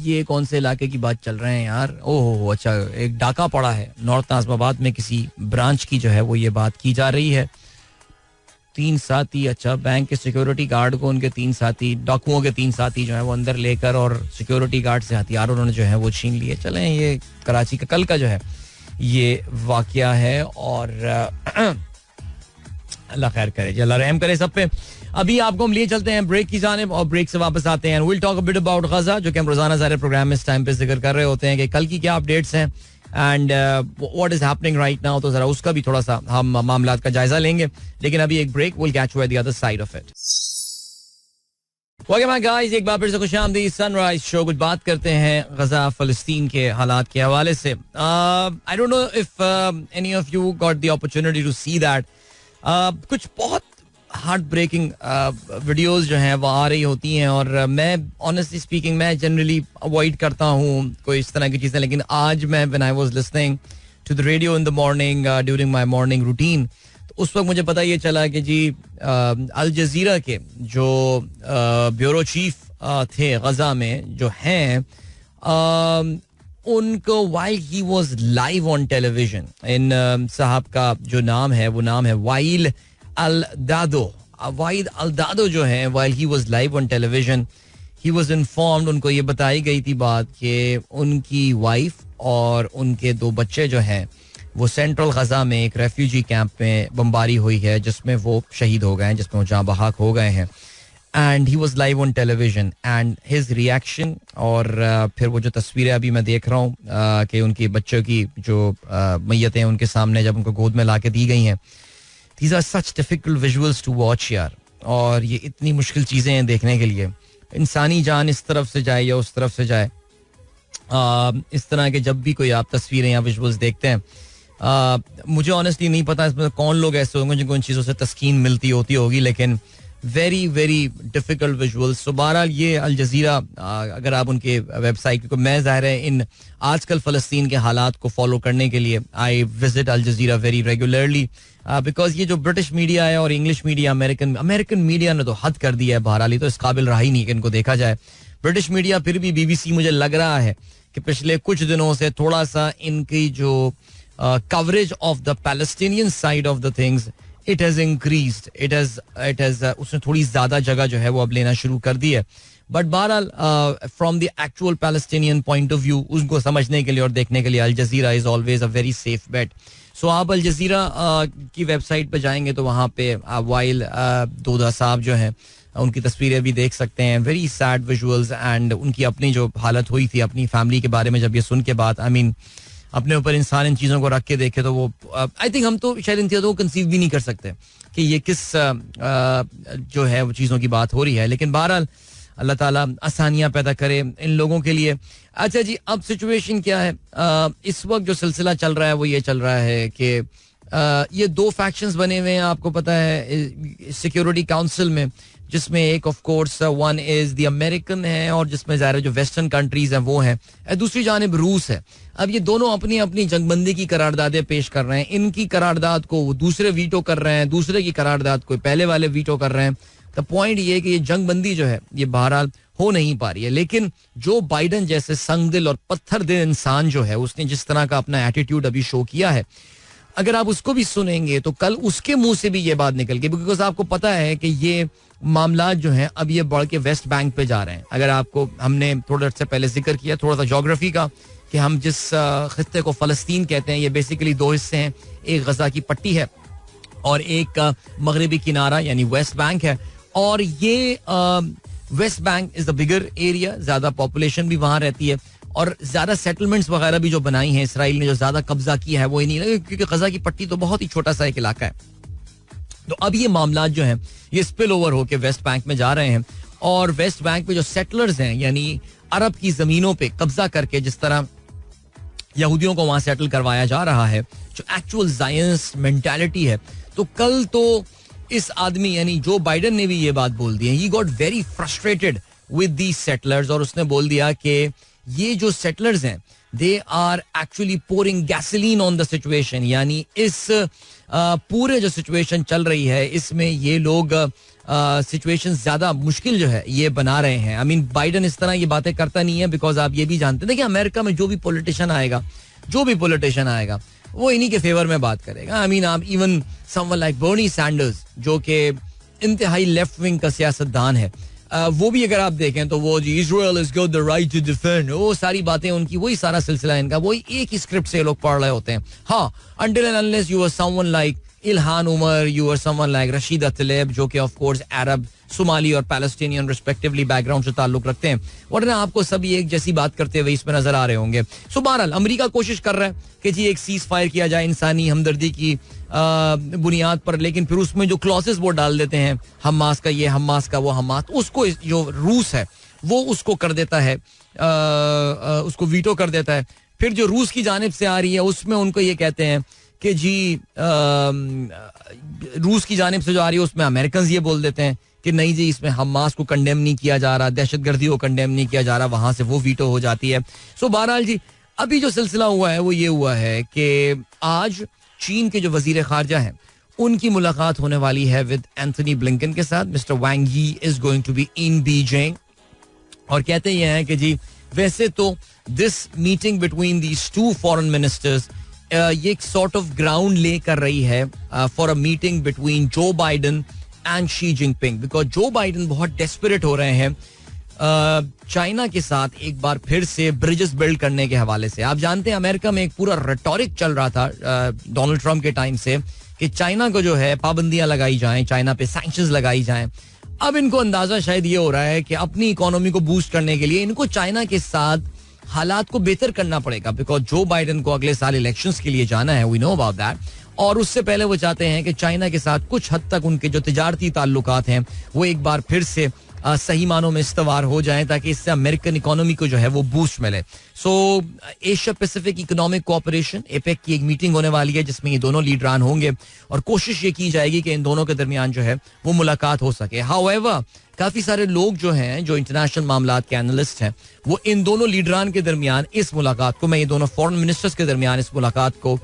A: ये कौन से इलाके की बात चल रहे हैं यार. ओह अच्छा, एक डाका पड़ा है नॉर्थ नाज़िमाबाद में, किसी ब्रांच की जो है वो ये बात की जा रही है. 3 साथी, अच्छा, बैंक के सिक्योरिटी गार्ड को उनके 3 साथी, डाकुओं के 3 साथी जो है वो अंदर लेकर और सिक्योरिटी गार्ड से हथियार उन्होंने जो है वो छीन लिए. चलें, ये कराची का कल का जो है ये वाकया है. और अल्लाह खैर करे, अल्लाह रहम करे सब पे. अभी आपको हम लिए चलते हैं ब्रेक की जानिब और ब्रेक से वापस आते हैं. Will talk a bit about Gaza, जो कि हम रोजाना सारे प्रोग्राम में इस टाइम पे जिक्र कर रहे होते हैं कि कल की क्या अपडेट्स हैं and what is happening right now. तो जरा उसका भी थोड़ा सा हम मामलात का जायजा लेंगे. लेकिन अभी एक break, will catch you at the other side of it. Welcome back guys, एक बार फिर से खुशामदीद. सनराइज शो, कुछ बात करते हैं गजा फलस्तीन के हालात के हवाले से. I don't know if any of you got the opportunity to see that. कुछ बहुत हार्ट ब्रेकिंग वीडियोस जो हैं वो आ रही होती हैं और मैं ऑनेस्टली स्पीकिंग मैं जनरली अवॉइड करता हूँ कोई इस तरह की चीज़ें. लेकिन आज मैं when I was listening to the radio in the morning during my morning routine, तो उस वक्त मुझे पता ये चला कि जी अल जजीरा के जो ब्यूरो चीफ थे गजा में जो हैं, उनको while he was live on television, इन साहब का जो नाम है वो नाम है वाइल अल-दादो. वाइद अल-दादो जो है, while he was live on television, he was informed, उनको ये बताई गई थी बात कि उनकी वाइफ और उनके 2 बच्चे जो हैं वो सेंट्रल गजा में एक रेफ्यूजी कैंप में बमबारी हुई है जिसमें वो शहीद हो गए हैं, जिसमें वो जाँ बहक हो गए हैं. And he was live on television and his reaction, और फिर वो जो तस्वीरें अभी मैं देख रहा हूँ कि उनकी बच्चों की जो मैयतें उनके सामने जब उनको गोद में ला के दी गई हैं, these are such difficult visuals to watch यार. और ये इतनी मुश्किल चीज़ें हैं देखने के लिए. इंसानी जान इस तरफ से जाए या उस तरफ से जाए, इस तरह के जब भी कोई आप तस्वीरें या विजुअल्स देखते हैं, मुझे ऑनेस्टली नहीं पता इसमें कौन लोग ऐसे होंगे जिनको इन चीज़ों से तस्कीन मिलती होगी, लेकिन वेरी वेरी डिफिकल्ट विजुअल्स. सो बहरहाल ये अल जजीरा, अगर आप उनके वेबसाइट, क्योंकि मैं ज़ाहिर है इन आजकल फ़लस्तीन के हालात को फॉलो करने के लिए I visit Al Jazeera very regularly, because ये जो ब्रिटिश मीडिया है और इंग्लिश मीडिया, अमेरिकन मीडिया ने तो हद कर दिया है. बहरहाल तो इस काबिल रहा ही नहीं कि इनको देखा जाए. ब्रिटिश मीडिया फिर भी BBC, मुझे लग रहा है कि पिछले कुछ दिनों से थोड़ा सा इनकी जो coverage of the Palestinian side of the things, it has increased, it has उसने थोड़ी ज्यादा जगह जो है वो अब लेना शुरू कर दी है. बट बहरहाल from the actual Palestinian point of view, उसको समझने के लिए और देखने के लिए Al Jazeera is always a very safe bet. So आप अल जजीरा की वेबसाइट पर जाएंगे तो वहाँ पे वाइल दोदा साहब जो हैं उनकी तस्वीरें भी देख सकते हैं. Very sad visuals. एंड उनकी अपनी जो हालत हुई थी अपनी फैमिली के बारे में जब ये सुन के बाद, आई मीन अपने ऊपर इंसान इन चीज़ों को रख के देखे तो वो आई थिंक हम तो शायद इन चीज़ों को कंसीव भी नहीं कर सकते कि ये किस जो है वो चीज़ों की बात हो रही है. लेकिन बहरहाल अल्लाह ताला आसानियाँ पैदा करे इन लोगों के लिए. अच्छा जी, अब सिचुएशन क्या है? इस वक्त जो सिलसिला चल रहा है वो ये चल रहा है कि ये दो फैक्शंस बने हुए हैं, आपको पता है, सिक्योरिटी काउंसिल में, जिसमें एक of course one is the American है और जिसमें ज़ाहिर जो वेस्टर्न कंट्रीज हैं वो हैं, दूसरी जानिब रूस है. अब ये दोनों अपनी अपनी जंगबंदी की करारदादें पेश कर रहे हैं. इनकी करारदाद को दूसरे वीटो कर रहे हैं, दूसरे की करारदाद को पहले वाले वीटो कर रहे हैं. तो पॉइंट ये है कि ये जंगबंदी जो है ये बहरहाल हो नहीं पा रही है. लेकिन जो बाइडन जैसे संगदिल और पत्थर दिल इंसान जो है, उसने जिस तरह का अपना एटीट्यूड अभी शो किया है, अगर आप उसको भी सुनेंगे तो कल उसके मुंह से भी ये बात निकल गई. बिकॉज आपको पता है कि ये मामला जो है अब ये बढ़ के वेस्ट बैंक पे जा रहे हैं. अगर आपको हमने थोड़ा से पहले जिक्र किया थोड़ा सा ज्योग्राफी का कि हम जिस खित्ते को फलस्तीन कहते हैं, ये बेसिकली दो हिस्से हैं. एक गजा की पट्टी है और एक मगरबी किनारा यानी वेस्ट बैंक है. और ये West Bank is the bigger area, ज्यादा पॉपुलेशन भी वहां रहती है और ज्यादा सेटलमेंट्स वगैरह भी जो बनाई हैं इसराइल ने, जो ज्यादा कब्जा किया है वो ही नहीं लगे, क्योंकि गजा की पट्टी तो बहुत ही छोटा सा एक इलाका है. तो अब ये मामला जो है ये स्पिल ओवर होकर वेस्ट बैंक में जा रहे हैं. और वेस्ट बैंक पे जो सेटलर्स हैं, यानी अरब की जमीनों पे कब्जा करके जिस तरह यहूदियों को वहां सेटल करवाया जा रहा है, जो एक्चुअल ज़ायनिस्ट मेंटालिटी है. तो कल तो इस आदमी यानी जो बाइडन ने भी ये बात बोल दी है, he got very frustrated with these settlers. और उसने बोल दिया कि ये जो सेटलर्स हैं they are actually pouring gasoline on the situation. यानी इस पूरे जो सिचुएशन चल रही है इसमें ये लोग सिचुएशन ज्यादा मुश्किल जो है ये बना रहे हैं. आई मीन बाइडन इस तरह ये बातें करता नहीं है, बिकॉज आप ये भी जानते हैं कि अमेरिका में जो भी पॉलिटिशियन आएगा वो इन्हीं के फेवर में बात करेगा. आई मीन आप even someone like Bernie Sanders जो कि इंतहाई लेफ्ट विंग का सियासतदान है, वो भी अगर आप देखें तो वो जी Israel is got the right to defend, वो सारी बातें उनकी, वही सारा सिलसिला इनका, वही एक ही स्क्रिप्ट से लोग पढ़ रहे होते हैं. हाँ, until and unless you are someone like Ilhan Omar, you are someone like Rashida तलेब, जो कि ऑफ कोर्स अरब, सोमाली और पैलेस्टीनियन रिस्पेक्टिवली बैकग्राउंड से ताल्लुक रखते हैं, वरना आपको सभी एक जैसी बात करते हुए इसमें नजर आ रहे होंगे. सो बहरहाल अमेरिका कोशिश कर रहा है कि जी एक सीज फायर किया जाए इंसानी हमदर्दी की बुनियाद पर, लेकिन फिर उसमें जो क्लॉसेस वो डाल देते हैं, हमास का ये, हमास का वो, हमास, उसको जो रूस है वो उसको कर देता है, उसको वीटो कर देता है. फिर जो रूस की जानिब से आ रही है उसमें उनको ये कहते हैं कि जी रूस की जानिब से जो आ रही है उसमें अमेरिकन ये बोल देते हैं कि नहीं जी इसमें हमास को कंडेम नहीं किया जा रहा, दहशतगर्दी को कंडेम नहीं किया जा रहा, वहां से वो वीटो हो जाती है. सो बहरहाल जी अभी जो सिलसिला हुआ है वो ये हुआ है कि आज चीन के जो वजीर खारजा हैं उनकी मुलाकात होने वाली है विद एंथनी ब्लिंकन के साथ. Mister Wang Yi is going to be in Beijing. और कहते ये हैं कि जी वैसे तो this meeting between these two foreign ministers ये एक सॉर्ट ऑफ ग्राउंड ले कर रही है for a meeting between Joe Biden and Xi Jinping, because Joe Biden बहुत डेस्परेट हो रहे हैं चाइना के साथ एक बार फिर से ब्रिजेस बिल्ड करने के हवाले से. आप जानते हैं अमेरिका में एक पूरा रेटोरिक चल रहा था डोनाल्ड ट्रंप के टाइम से कि चाइना को जो है पाबंदियां लगाई जाएं, चाइना पे सैंक्शंस लगाई जाएं. अब इनको अंदाजा शायद ये हो रहा है कि अपनी इकोनॉमी को बूस्ट करने के लिए इनको चाइना के साथ हालात को बेहतर करना पड़ेगा, बिकॉज जो बाइडन को अगले साल इलेक्शंस के लिए जाना है, वी नो अबाउट दैट. और उससे पहले वो चाहते हैं कि चाइना के साथ कुछ हद तक उनके जो तिजारती ताल्लुकात हैं वो एक बार फिर से सही मानों में इस्तवार हो जाएं, ताकि इससे अमेरिकन इकोनॉमी को जो है वो बूस्ट मिले. सो Asia Pacific economic cooperation APEC की एक मीटिंग होने वाली है जिसमें ये दोनों लीडरान होंगे और कोशिश ये की जाएगी कि इन दोनों के दरमियान जो है वो मुलाकात हो सके. हाउएवर काफी सारे लोग जो हैं, जो इंटरनेशनल मामलात के एनालिस्ट हैं, वो इन दोनों लीडरान के दरमियान इस मुलाकात को, मैं ये दोनों फॉरेन मिनिस्टर्स के दरमियान इस मुलाकात को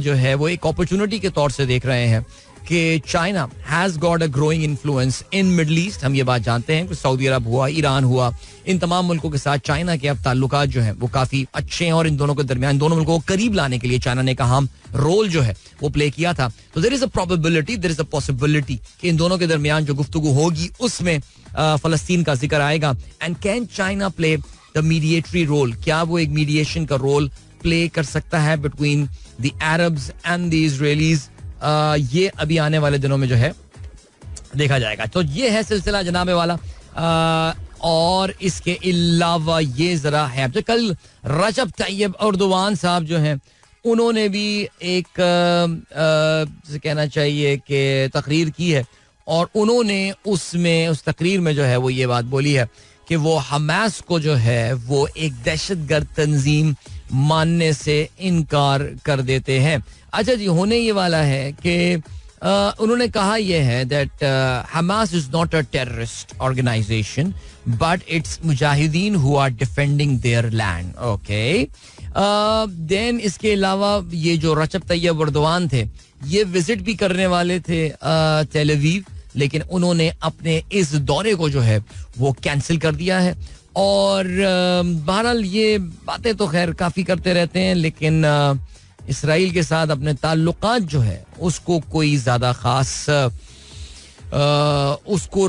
A: जो है वो एक अपॉर्चुनिटी के तौर से देख रहे हैं कि China has got a growing influence in middle east. हम ये बात जानते हैं कि सऊदी अरब हुआ, ईरान हुआ, इन तमाम मुल्कों के साथ चाइना के अब ताल्लुकात जो हैं वो काफी अच्छे हैं और इन दोनों के दरमियान, दोनों मुल्कों को करीब लाने के लिए चाइना ने एक अहम रोल जो है वो प्ले किया था. तो there is a probability, there is a possibility कि इन दोनों के दरमियान जो गुफ्तगू होगी उसमें फलस्तीन का जिक्र आएगा. And can China play the mediatory role, क्या वो एक मीडिएशन का रोल प्ले कर सकता है between the Arabs and the Israelis. ये अभी आने वाले दिनों में जो है देखा जाएगा. तो ये है सिलसिला जनाबे वाला. और इसके अलावा ये जरा है तो कल रजब तैयब एर्दोगान साहब जो हैं उन्होंने भी एक कहना चाहिए कि तकरीर की है और उन्होंने उसमें उस तकरीर में जो है वो ये बात बोली है कि वो हमास को जो है वो एक दहशतगर्द तंजीम मानने से इनकार कर देते हैं. अच्छा जी, होने ये वाला है कि उन्होंने कहा यह है that Hamas is not a terrorist organisation but it's मुजाहिदीन who are defending their land. Okay, then इसके अलावा ये जो रजब तैयब एर्दोगान थे ये विजिट भी करने वाले थे तेल अवीव, लेकिन उन्होंने अपने इस दौरे को जो है वो कैंसिल कर दिया है. और बहरहाल ये बातें तो खैर काफ़ी करते रहते हैं, लेकिन इसराइल के साथ अपने ताल्लुकात जो है उसको कोई ज़्यादा ख़ास उसको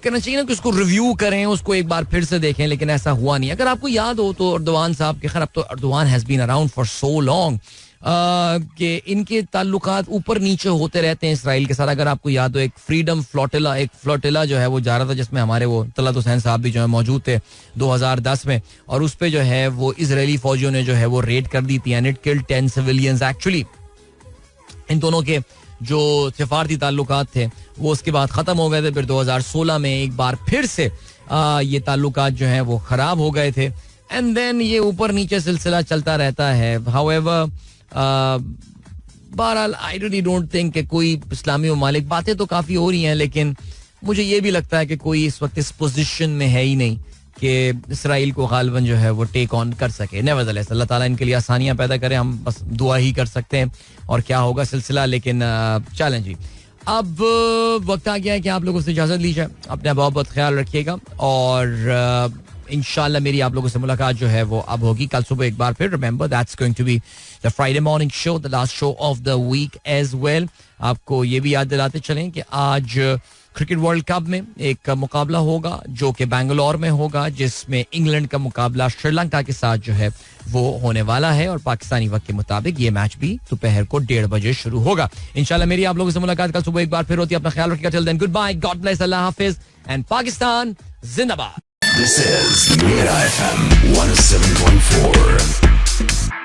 A: कहना चाहिए ना कि उसको रिव्यू करें, उसको एक बार फिर से देखें, लेकिन ऐसा हुआ नहीं. अगर आपको याद हो तो एर्दोगान साहब के, खैर अब तो Erdogan has been around for so long कि इनके ताल्लुकात ऊपर नीचे होते रहते हैं इसराइल के साथ. अगर आपको याद हो एक फ्रीडम फ्लोटिला जो है वो जा रहा था जिसमें हमारे वो तलत हुसैन साहब भी जो है मौजूद थे 2010 में, और उस पर जो है वो इजरायली फौजियों ने जो है वो रेड कर दी थी and it killed 10 civilians. Actually in दोनों के जो सिफारती ताल्लुकात थे वो उसके बाद ख़त्म हो गए थे. फिर 2016 में एक बार फिर से ये ताल्लुकात जो हैं वो ख़राब हो गए थे एंड देन ये ऊपर नीचे सिलसिला चलता रहता है. हाउएवर बहरहाल आई रियली डोंट थिंक कि कोई इस्लामी ममालिक, बातें तो काफ़ी हो रही हैं लेकिन मुझे ये भी लगता है कि कोई इस वक्त इस पोजीशन में है ही नहीं कि इसराइल को गालिबन जो है वो टेक ऑन कर सके. नेवरदलेस अल्लाह ताला इनके लिए आसानियां पैदा करे, हम बस दुआ ही कर सकते हैं और क्या होगा सिलसिला. लेकिन चलें जी, अब वक्त आ गया है कि आप लोगों से इजाज़त ली जाए. अपने बहुत बहुत ख्याल रखिएगा और इंशाल्लाह मेरी आप लोगों से मुलाकात जो है वो अब होगी कल सुबह एक बार फिर. Remember that's going to be the Friday morning show, the last show of the week as well. आपको ये भी याद दिलाते चलें कि आज क्रिकेट वर्ल्ड कप में एक मुकाबला होगा जो कि बेंगलोर में होगा, जिसमें इंग्लैंड का मुकाबला श्रीलंका के साथ जो है वो होने वाला है और पाकिस्तानी वक्त के मुताबिक ये मैच भी दोपहर को 1:30 बजे शुरू होगा. इंशाल्लाह मेरी आप लोगों से मुलाकात कल सुबह एक बार फिर होती है. अपना ख्याल रखिएगा. Till then good bye, God bless, अल्लाह हाफिज एंड पाकिस्तान जिंदाबाद.
B: This is Mira FM 107.4.